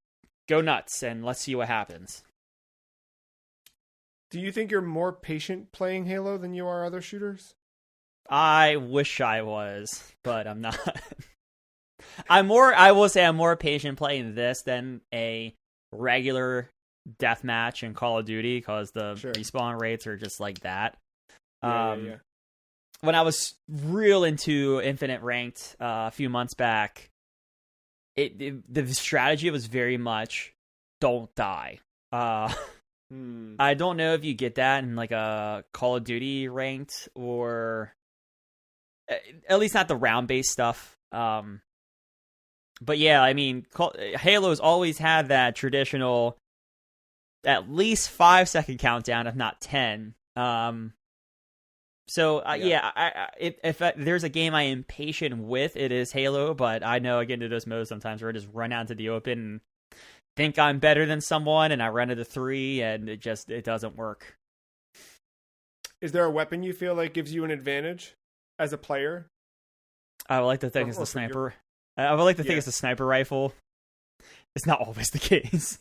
go nuts, and let's see what happens. Do you think you're more patient playing Halo than you are other shooters? I wish I was, but I'm not. I will say I'm more patient playing this than a regular deathmatch in Call of Duty, because the respawn rates are just like that. Yeah. When I was real into Infinite Ranked a few months back, the strategy was very much don't die. I don't know if you get that in like a Call of Duty Ranked, or at least not the round-based stuff. But yeah, I mean, Halo's always had that traditional at least 5-second countdown, if not 10. So if there's a game I am patient with, it is Halo. But I know I get into those modes sometimes where I just run out into the open and think I'm better than someone, and I run into 3, and it doesn't work. Is there a weapon you feel like gives you an advantage as a player? I would like to think it's the sniper. I would like to think it's the sniper rifle. It's not always the case.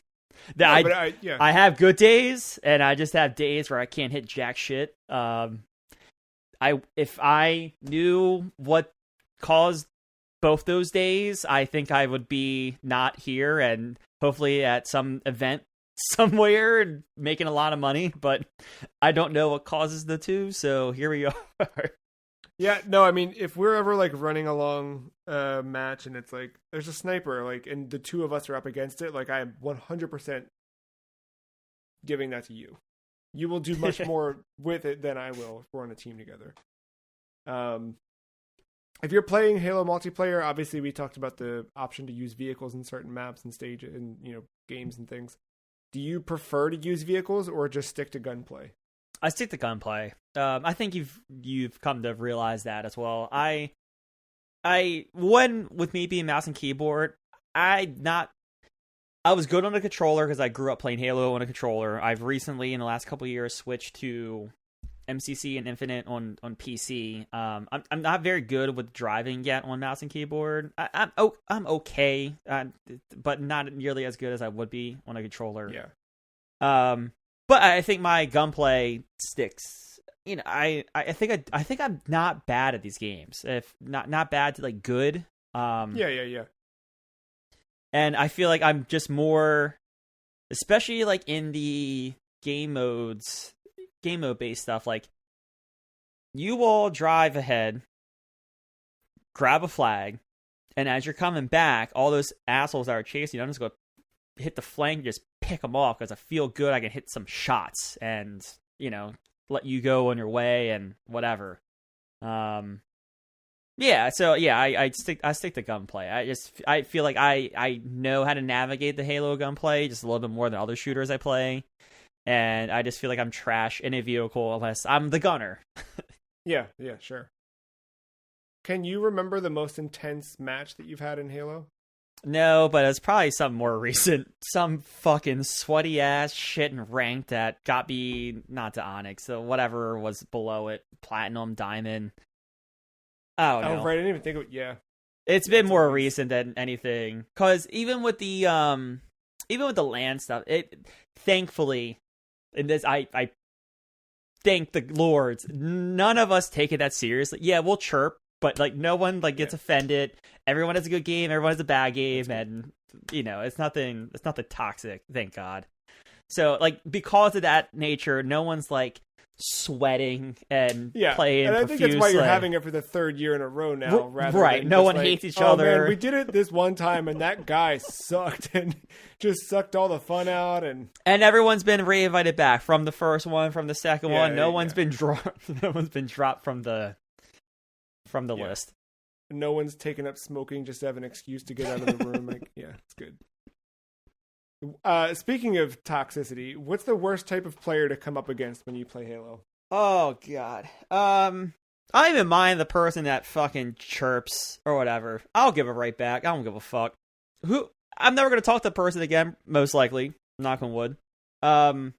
I have good days, and I just have days where I can't hit jack shit. If I knew what caused both those days, I think I would be not here and hopefully at some event somewhere and making a lot of money. But I don't know what causes the two, so here we are. Yeah, no, I mean, if we're ever like running along a match and it's like there's a sniper, like, and the two of us are up against it, like I am 100% giving that to you. You will do much more with it than I will if we're on a team together. If you're playing Halo multiplayer, obviously we talked about the option to use vehicles in certain maps and stages and games and things. Do you prefer to use vehicles or just stick to gunplay? I stick to gunplay. I think you've come to realize that as well. With me being mouse and keyboard, I was good on a controller because I grew up playing Halo on a controller. I've recently, in the last couple of years, switched to MCC and Infinite on PC. I'm not very good with driving yet on mouse and keyboard. I'm okay, but not nearly as good as I would be on a controller. Yeah. But I think my gunplay sticks. I think I'm not bad at these games. If not bad to like good. Yeah. And I feel like I'm just more, especially like in the game mode based stuff. Like you will drive ahead, grab a flag, and as you're coming back, all those assholes that are chasing you, I'm just going to hit the flank, just pick them off because I feel good. I can hit some shots and let you go on your way and whatever. I stick to gunplay. I feel like I know how to navigate the Halo gunplay just a little bit more than other shooters I play, and I just feel like I'm trash in a vehicle unless I'm the gunner. Yeah, sure. Can you remember the most intense match that you've had in Halo? No, but it's probably something more recent. Some fucking sweaty ass shit and ranked that got me not to Onyx, so whatever was below it, Platinum, Diamond. Oh no! Right, I didn't even think of it. Yeah, it's been more recent than anything. Because even with the land stuff, thankfully, in this, I thank the lords, none of us take it that seriously. Yeah, we'll chirp, but like no one gets offended. Everyone has a good game. Everyone has a bad game, and it's nothing toxic. Thank God. So like because of that nature, no one's like sweating and playing. And I think that's why you're having it for the third year in a row now. Right. No one hates each other. Man, we did it this one time, and that guy sucked and just sucked all the fun out. And everyone's been reinvited back from the first one, from the second one. No one's been dropped. No one's been dropped from the list. No one's taken up smoking just to have an excuse to get out of the room. It's good. Speaking of toxicity, what's the worst type of player to come up against when you play Halo? Oh God. I don't even mind the person that fucking chirps or whatever. I'll give it right back. I don't give a fuck. I'm never gonna talk to the person again, most likely. Knock on wood. The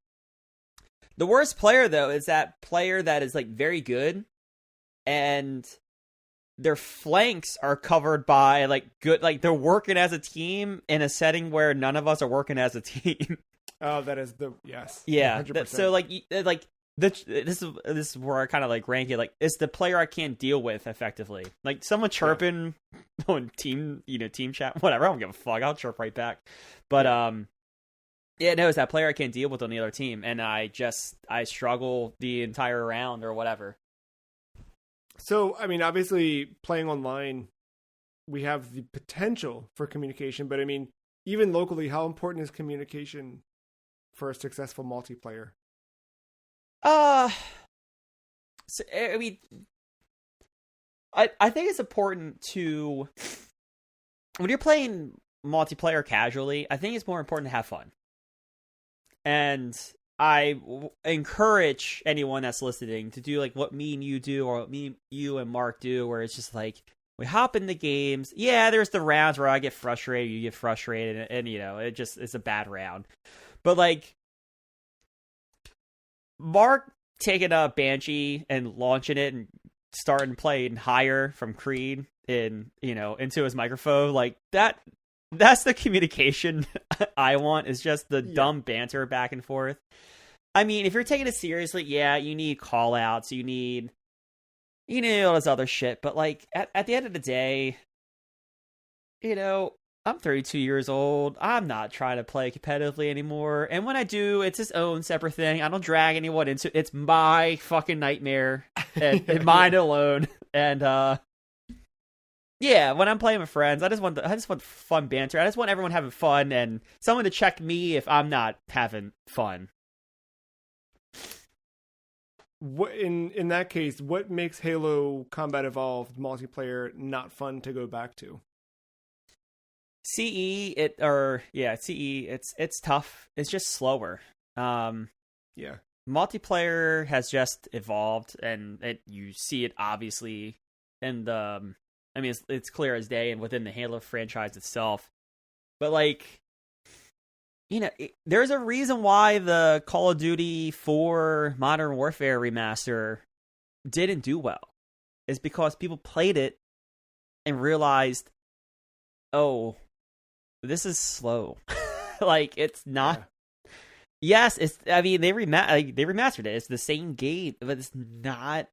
worst player though is that player that is like very good and their flanks are covered by like good, like they're working as a team in a setting where none of us are working as a team. Oh, that is yes. Yeah. So this is where I kind of like rank it. Like it's the player I can't deal with effectively. Like someone chirping on team chat, whatever. I don't give a fuck. I'll chirp right back. But it's that player I can't deal with on the other team, and I struggle the entire round or whatever. So, I mean, obviously, playing online, we have the potential for communication. But, I mean, even locally, how important is communication for a successful multiplayer? I mean, I think it's important to... When you're playing multiplayer casually, I think it's more important to have fun. And encourage anyone that's listening to do like what me and you do, or what me, you, and Mark do, where it's just like we hop into games. Yeah, there's the rounds where I get frustrated, you get frustrated, and you know, it's a bad round. But like Mark taking a Banshee and launching it and starting playing higher from Creed in, you know, into his microphone, like that's the communication I want, is just the dumb banter back and forth. I mean, if you're taking it seriously, yeah, you need call outs, you need all this other shit, but like at the end of the day, you know, I'm 32 years old. I'm not trying to play competitively anymore. And when I do, it's its own separate thing. I don't drag anyone into it. It's my fucking nightmare and mine alone. And yeah, when I'm playing with friends, I just want fun banter. I just want everyone having fun and someone to check me if I'm not having fun. What in that case, what makes Halo Combat Evolved multiplayer not fun to go back to? CE, it's tough. It's just slower. Yeah. Multiplayer has just evolved, and you see it obviously in the. I mean, it's clear as day, and within the Halo franchise itself. But like, you know, there's a reason why the Call of Duty 4 Modern Warfare remaster didn't do well. It's because people played it and realized, oh, this is slow. Like, it's not. Yeah. Yes, it's. I mean, they remastered it. It's the same game, but it's not.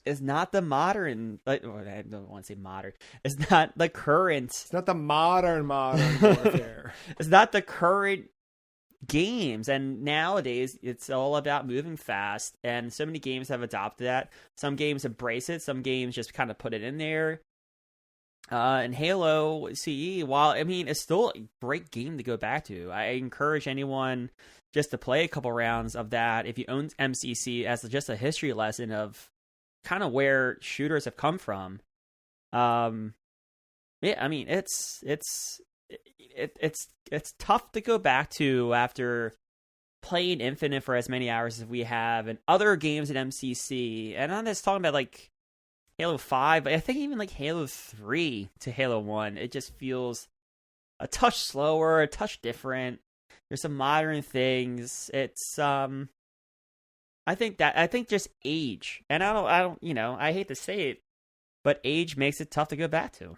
It's not the modern. I don't want to say modern. It's not the current. It's not the modern warfare. It's not the current games. And nowadays, it's all about moving fast. And so many games have adopted that. Some games embrace it. Some games just kind of put it in there. And Halo CE, while I mean, it's still a great game to go back to. I encourage anyone just to play a couple rounds of that. If you own MCC, as just a history lesson of kind of where shooters have come from. Yeah, I mean, it's tough to go back to after playing Infinite for as many hours as we have, and other games in MCC. And I'm just talking about like Halo 5, but I think even like Halo 3 to Halo 1, it just feels a touch slower, a touch different. There's some modern things. It's I think just age, and I don't, you know, I hate to say it, but age makes it tough to go back to.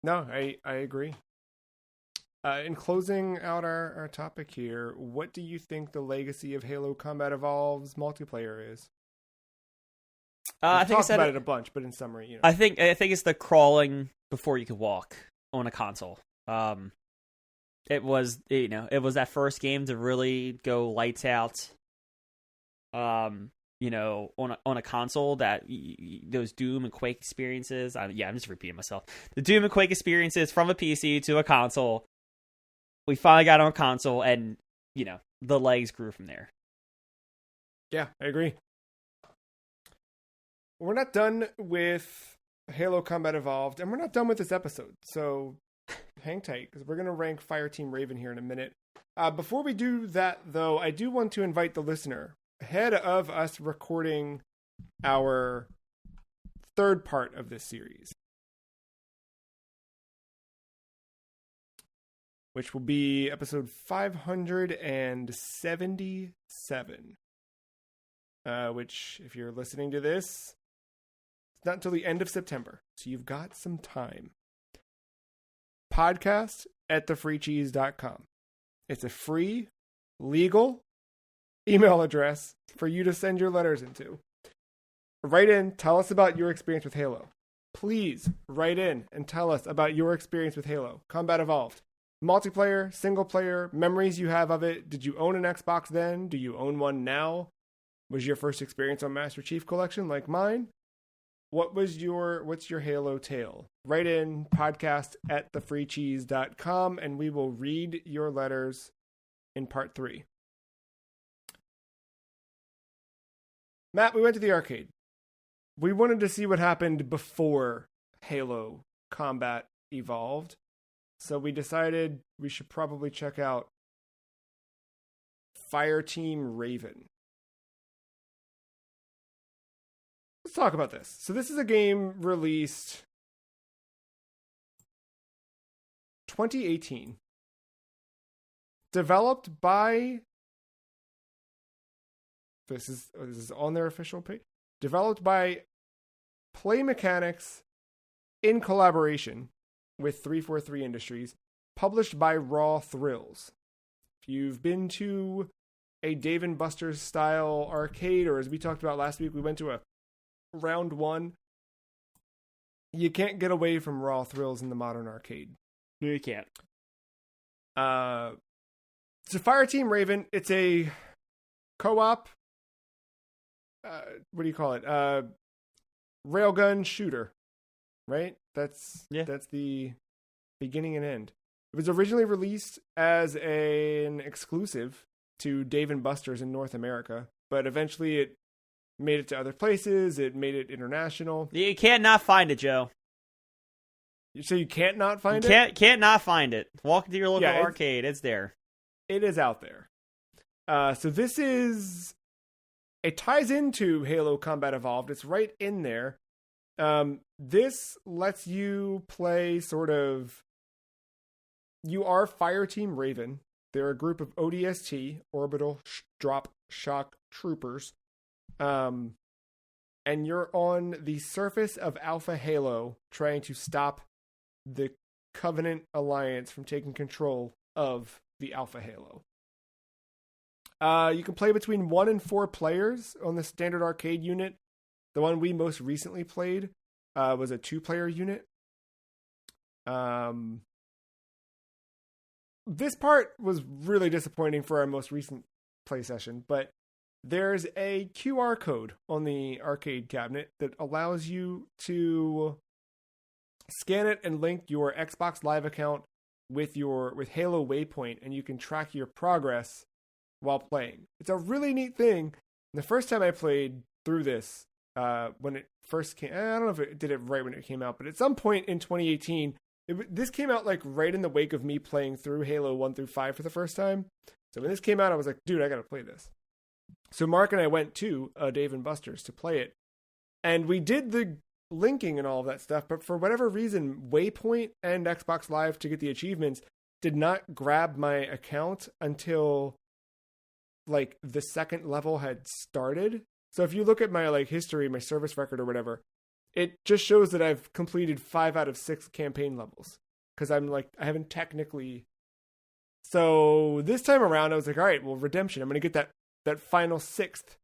No, I agree. In closing out our topic here, what do you think the legacy of Halo Combat Evolved's multiplayer is? I think I talked about it a bunch, but in summary, you know. I think it's the crawling before you could walk on a console. It was that first game to really go lights out. You know, on a console, that those Doom and Quake experiences. I'm just repeating myself. The Doom and Quake experiences from a PC to a console. We finally got on console, and you know, the legs grew from there. Yeah, I agree. We're not done with Halo Combat Evolved, and we're not done with this episode. So hang tight, because we're going to rank Fireteam Raven here in a minute. Before we do that, though, I do want to invite the listener, ahead of us recording our third part of this series, which will be episode 577. Which, if you're listening to this, it's not until the end of September, so you've got some time. podcast@thefreecheese.com. It's a free, legal email address for you to send your letters into. Write in, tell us about your experience with Halo. Please write in and tell us about your experience with Halo Combat Evolved. Multiplayer, single player, memories you have of it. Did you own an Xbox then? Do you own one now? Was your first experience on Master Chief Collection like mine? What's your Halo tale? Write in, podcast@thefreecheese.com, and we will read your letters in part 3. Matt, we went to the arcade. We wanted to see what happened before Halo Combat Evolved. So we decided we should probably check out Fireteam Raven. Let's talk about this. So this is a game released 2018. Developed by... This is on their official page. Developed by Play Mechanics in collaboration with 343 Industries. Published by Raw Thrills. If you've been to a Dave & Buster's style arcade, or as we talked about last week, we went to a round one. You can't get away from Raw Thrills in the modern arcade. No, you can't. So Fireteam Raven, it's a co-op, what do you call it? Railgun shooter, right? That's the beginning and end. It was originally released as an exclusive to Dave & Buster's in North America, but eventually it made it to other places. It made it international. You can't not find it, Joe. So you can't not find it? Can't not find it. Walk into your local arcade. It's there. It is out there. So this is... It ties into Halo Combat Evolved. It's right in there. This lets you play sort of... You are Fireteam Raven. They're a group of ODST, Orbital Drop Shock Troopers. And you're on the surface of Alpha Halo trying to stop the Covenant Alliance from taking control of the Alpha Halo. You can play between 1 and 4 players on the standard arcade unit. The one we most recently played was a 2-player unit. This part was really disappointing for our most recent play session, but there's a QR code on the arcade cabinet that allows you to scan it and link your Xbox Live account with Halo Waypoint, and you can track your progress while playing. It's a really neat thing. The first time I played through this, when it first came, I don't know if it did it right when it came out, but at some point in 2018, this came out like right in the wake of me playing through Halo 1 through 5 for the first time. So when this came out, I was like, dude, I gotta play this. So Mark and I went to Dave & Buster's to play it. And we did the linking and all of that stuff, but for whatever reason, Waypoint and Xbox Live to get the achievements did not grab my account until like the second level had started. So if you look at my like history, my service record or whatever, it just shows that I've completed 5 out of 6 campaign levels. Because I haven't technically... So this time around, I was like, all right, well, Redemption, I'm going to get that final 6th.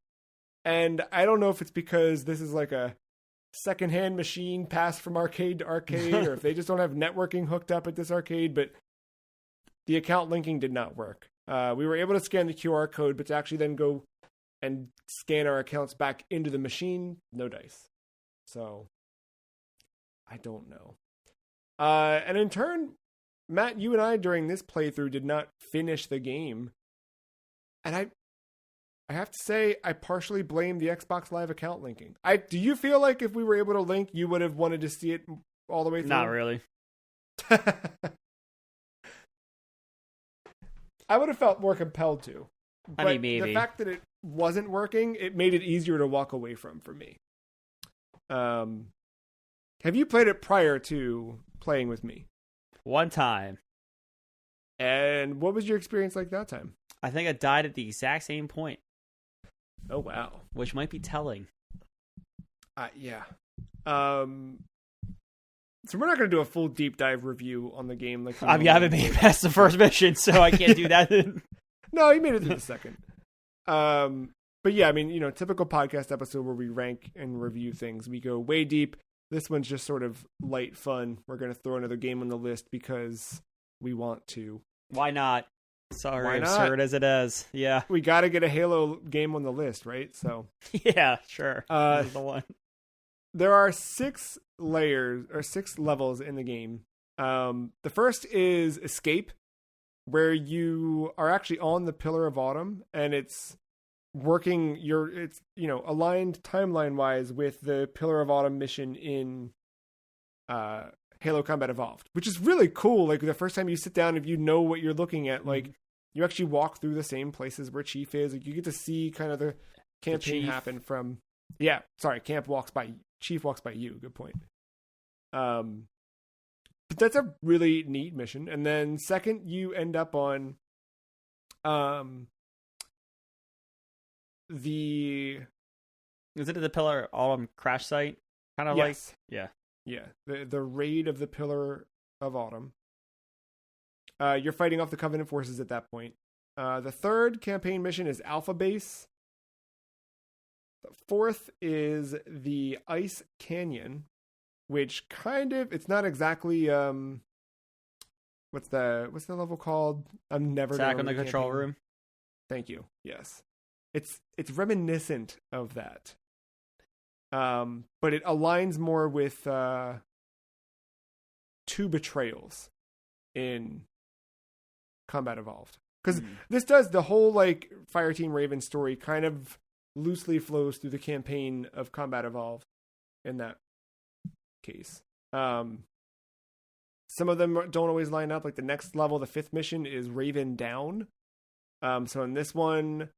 And I don't know if it's because this is like a secondhand machine passed from arcade to arcade, or if they just don't have networking hooked up at this arcade, but the account linking did not work. We were able to scan the QR code, but to actually then go and scan our accounts back into the machine, no dice. So, I don't know. And in turn, Matt, you and I during this playthrough did not finish the game. And I have to say, I partially blame the Xbox Live account linking. Do you feel like if we were able to link, you would have wanted to see it all the way through? Not really. I would have felt more compelled to. I mean, maybe. The fact that it wasn't working, it made it easier to walk away from for me. Have you played it prior to playing with me? One time. And what was your experience like that time? I think I died at the exact same point. Oh, wow. Which might be telling. Yeah. So we're not going to do a full deep dive review on the game. Like I haven't made it past the first mission, so I can't do that. No, you made it through the second. But yeah, I mean, typical podcast episode where we rank and review things. We go way deep. This one's just sort of light fun. We're going to throw another game on the list because we want to. Why not? Sorry, Why not? absurd as it is. Yeah. We got to get a Halo game on the list, right? So yeah, sure. This is the one. There are 6 layers or 6 levels in the game. The first is Escape, where you are actually on the Pillar of Autumn, and it's working aligned timeline wise with the Pillar of Autumn mission in Halo Combat Evolved, which is really cool. Like the first time you sit down, if you know what you're looking at, like you actually walk through the same places where Chief is. Like you get to see kind of the campaign happen from. Yeah, sorry, Chief walks by you. Good point. But that's a really neat mission. And then second, you end up on the Is it the Pillar Autumn crash site? Kind of like the raid of the Pillar of Autumn. You're fighting off the Covenant forces at that point. The third campaign mission is Alpha Base. The fourth is the Ice Canyon, which it's not exactly what's the level called? I'm never Attack on the control room. Thank you. Yes. It's reminiscent of that. But it aligns more with two betrayals in Combat Evolved. Because this does the whole like Fireteam Raven story kind of loosely flows through the campaign of Combat Evolved in that case. Some of them don't always line up. Like the next level, the fifth mission is Raven Down. So in this one,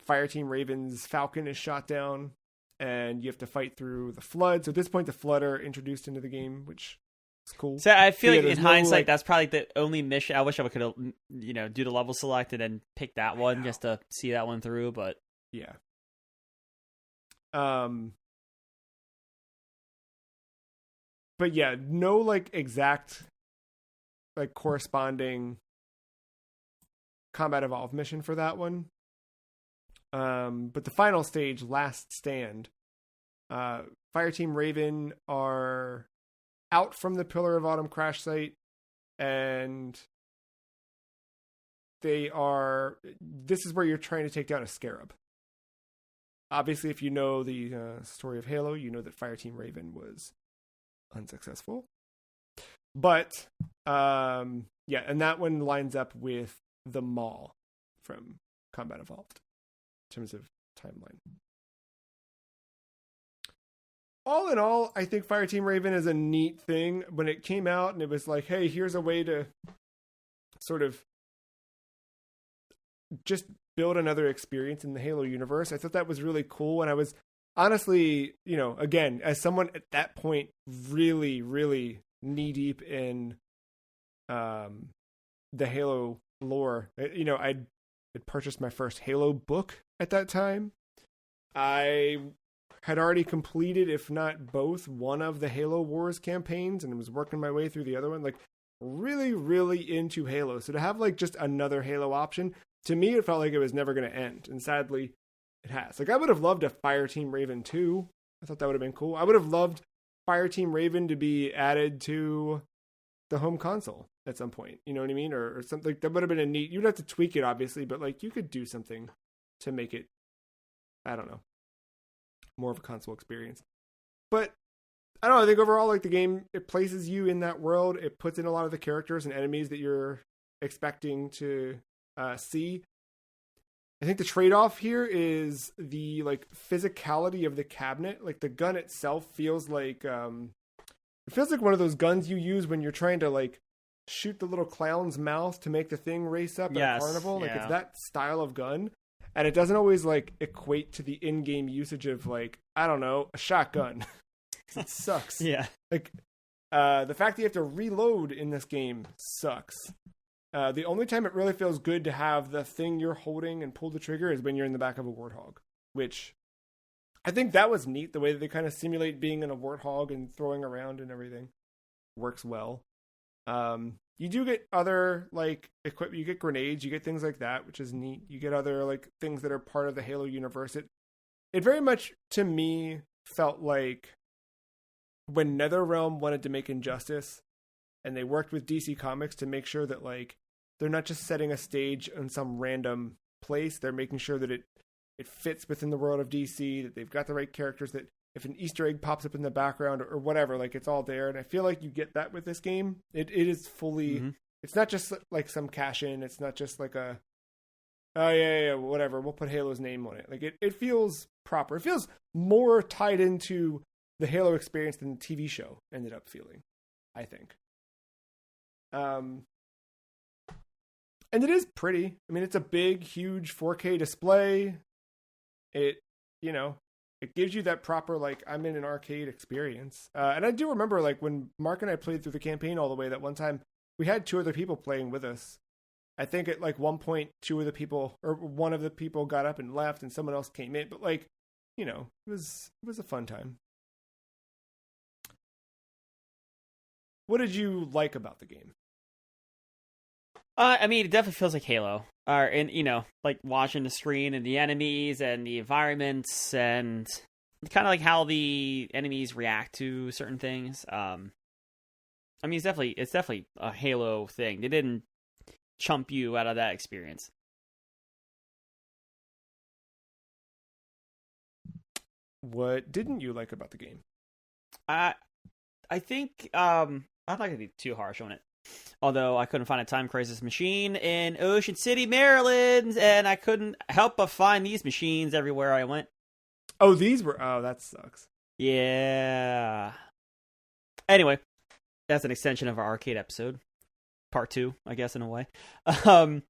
Fireteam Raven's Falcon is shot down, and you have to fight through the Flood. So at this point, the Flood are introduced into the game, which is cool. So I feel like in hindsight, that's probably the only mission. I wish I could have, do the level select and then pick that one just to see that one through. But yeah. But yeah, no like exact like corresponding Combat Evolved mission for that one. But the final stage, Last Stand, Fireteam Raven are out from the Pillar of Autumn crash site, and this is where you're trying to take down a Scarab. Obviously, if you know the story of Halo, you know that Fireteam Raven was unsuccessful. But, and that one lines up with the Maul from Combat Evolved in terms of timeline. All in all, I think Fireteam Raven is a neat thing. When it came out and it was like, hey, here's a way to sort of just build another experience in the Halo universe, I thought that was really cool. And I was honestly, again, as someone at that point really, really knee deep in the Halo lore, I'd purchased my first Halo book at that time. I had already completed, if not both, one of the Halo Wars campaigns and was working my way through the other one. Like, really, really into Halo. So to have, like, just another Halo option, to me, it felt like it was never going to end. And sadly, it has. Like, I would have loved a Fireteam Raven 2. I thought that would have been cool. I would have loved Fireteam Raven to be added to the home console at some point. You know what I mean? Or something. Like, that would have been a neat... You'd have to tweak it, obviously, but, like, you could do something to make it, I don't know, more of a console experience. But I don't know, I think overall, like, the game, it places you in that world. It puts in a lot of the characters and enemies that you're expecting to see. I think the trade-off here is the, like, physicality of the cabinet. Like, the gun itself feels like it feels like one of those guns you use when you're trying to, like, shoot the little clown's mouth to make the thing race up at a carnival. Like, it's that style of gun. And it doesn't always, like, equate to the in-game usage of, like, I don't know, a shotgun. It sucks. Yeah. Like, the fact that you have to reload in this game sucks. The only time it really feels good to have the thing you're holding and pull the trigger is when you're in the back of a Warthog, which I think that was neat. The way that they kind of simulate being in a Warthog and throwing around and everything works well. You do get other, like, equipment. You get grenades, you get things like that, which is neat. You get other, like, things that are part of the Halo universe. It very much, to me, felt like when NetherRealm wanted to make Injustice, and they worked with DC Comics to make sure that, like, they're not just setting a stage in some random place. They're making sure that it fits within the world of DC, that they've got the right characters, that if an Easter egg pops up in the background or whatever, like, it's all there. And I feel like you get that with this game. It is fully, It's not just like some cash in. It's not just like a, oh yeah, whatever, we'll put Halo's name on it. Like, it feels proper. It feels more tied into the Halo experience than the TV show ended up feeling. I think. And it is pretty. I mean, it's a big, huge 4K display. It, it gives you that proper, like, I'm in an arcade experience. And I do remember, like, when Mark and I played through the campaign all the way, that one time we had 2 other people playing with us. I think at, like, one point, 2 of the people, or one of the people got up and left and someone else came in. But, like, it was a fun time. What did you like about the game? I mean, it definitely feels like Halo. And, like watching the screen and the enemies and the environments and kind of like how the enemies react to certain things. I mean, it's definitely a Halo thing. They didn't chump you out of that experience. What didn't you like about the game? I think I'm not going to be too harsh on it. Although I couldn't find a Time Crisis machine in Ocean City, Maryland, and I couldn't help but find these machines everywhere I went. Oh, that sucks. Yeah. Anyway, that's an extension of our arcade episode. Part 2, I guess, in a way. No,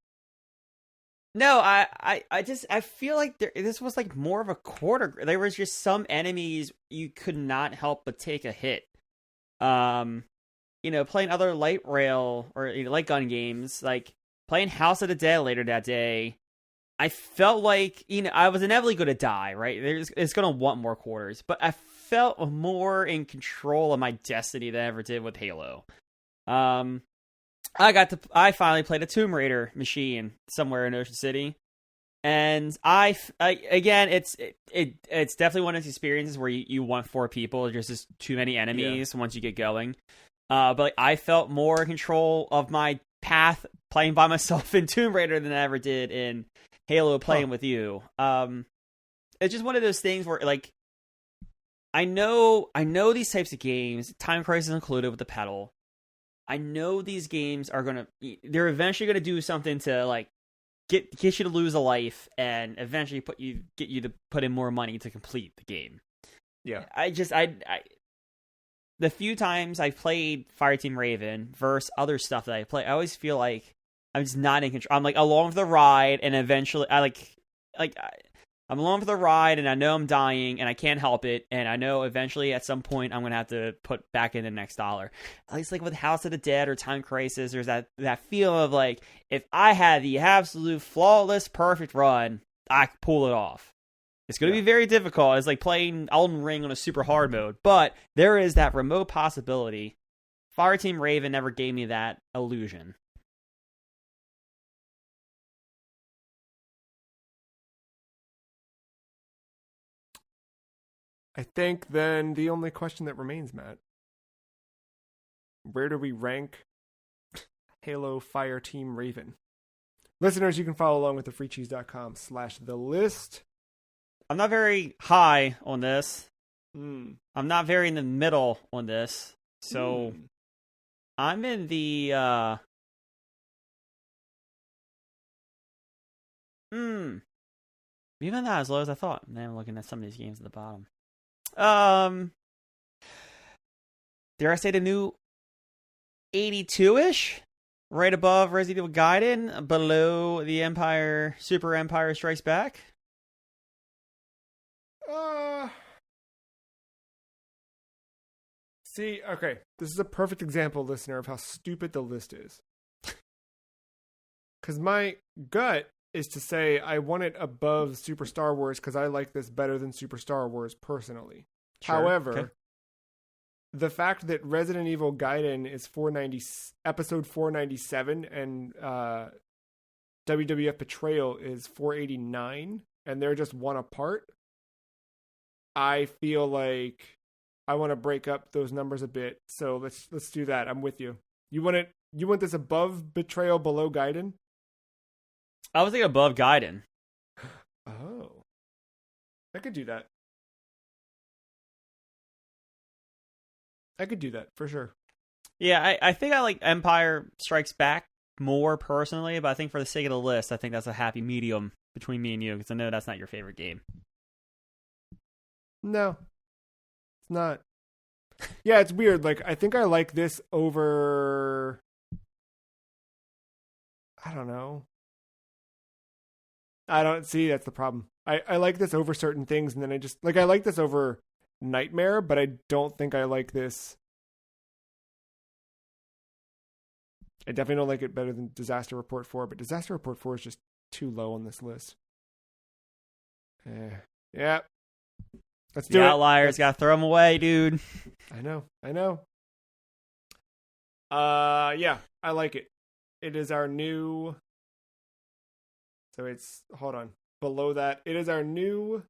I feel like this was like more of a quarter. There was just some enemies you could not help but take a hit. Playing other light rail or light gun games, like playing House of the Dead later that day, I felt like, I was inevitably going to die, right? It's going to want more quarters, but I felt more in control of my destiny than I ever did with Halo. I finally played a Tomb Raider machine somewhere in Ocean City. And again, it's definitely one of those experiences where you want 4 people. There's just too many enemies once you get going. But like, I felt more in control of my path playing by myself in Tomb Raider than I ever did in Halo playing with you. It's just one of those things where, like, I know these types of games, Time Crisis included with the pedal. I know these games they're eventually gonna do something to like get you to lose a life and eventually get you to put in more money to complete the game. Yeah. The few times I've played Fireteam Raven versus other stuff that I play, I always feel like I'm just not in control. I'm like along for the ride, and eventually I'm along for the ride, and I know I'm dying, and I can't help it, and I know eventually at some point I'm gonna have to put back in the next dollar. At least like with House of the Dead or Time Crisis, there's that feel of like, if I had the absolute flawless perfect run, I could pull it off. It's going to be very difficult. It's like playing Elden Ring on a super hard mode, but there is that remote possibility. Fireteam Raven never gave me that illusion. I think then the only question that remains, Matt, where do we rank Halo Fireteam Raven? Listeners, you can follow along with thefreecheese.com/thelist. I'm not very high on this. I'm not very in the middle on this. So I'm in the even not as low as I thought. Now I'm looking at some of these games at the bottom. Dare I say the new 82-ish? Right above Resident Evil Gaiden, below the Super Empire Strikes Back. See, okay, this is a perfect example, listener, of how stupid the list is. Because my gut is to say I want it above Super Star Wars because I like this better than Super Star Wars personally. Sure. However, the fact that Resident Evil Gaiden is episode 497 and WWF Betrayal is 489, and they're just one apart, I feel like I want to break up those numbers a bit. So let's do that. I'm with you. You want this above Betrayal, below Gaiden? I was thinking above Gaiden. Oh. I could do that. I could do that, for sure. Yeah, I think I like Empire Strikes Back more personally, but I think for the sake of the list, I think that's a happy medium between me and you, because I know that's not your favorite game. No. It's not. Yeah, it's weird. Like, I think I like this over. I don't know. I don't see that's the problem. I like this over certain things, and then I just like I like this over Nightmare, but I don't think I like this. I definitely don't like it better than Disaster Report 4, but Disaster Report 4 is just too low on this list. Yeah. Let's do The it. outliers, gotta throw them away, dude. I know. Yeah, I like it. It is our new. So it's, hold on. Below that, it is our new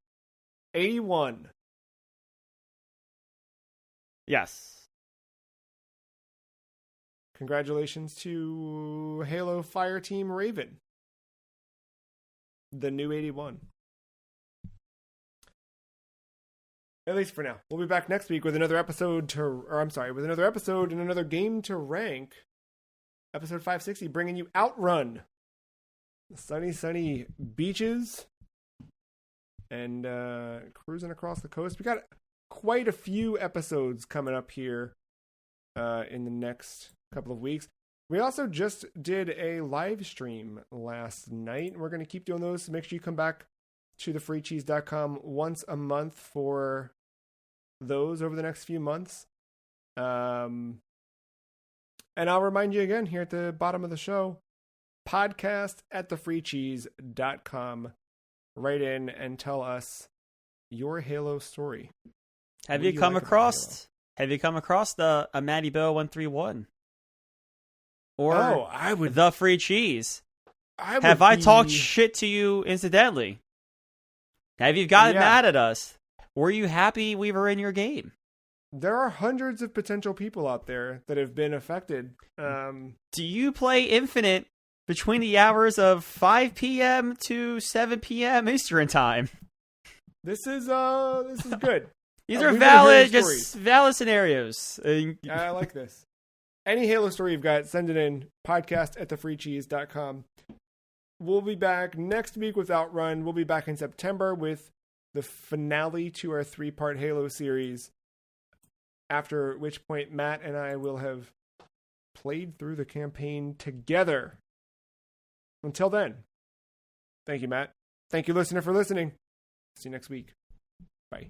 81. Yes. Congratulations to Halo Fireteam Raven. The new 81. At least for now. We'll be back next week with another episode with another episode and another game to rank. Episode 560, bringing you Outrun. Sunny beaches. And cruising across the coast. We got quite a few episodes coming up here in the next couple of weeks. We also just did a live stream last night, and we're going to keep doing those, so make sure you come back to thefreecheese.com once a month for those over the next few months. And I'll remind you again here at the bottom of the show, podcast at thefreecheese.com. Write in and tell us your Halo story. Have you come across the a Matty Bill 131? Or I would the free cheese? Have I talked shit to you incidentally? Have you gotten mad at us? Were you happy we were in your game? There are hundreds of potential people out there that have been affected. Do you play Infinite between the hours of 5 p.m. to 7 p.m. Eastern time? This is good. These are valid scenarios. I like this. Any Halo story you've got, send it in. Podcast at thefreecheese.com. We'll be back next week with Outrun. We'll be back in September with the finale to our 3-part Halo series. After which point, Matt and I will have played through the campaign together. Until then, thank you, Matt. Thank you, listener, for listening. See you next week. Bye.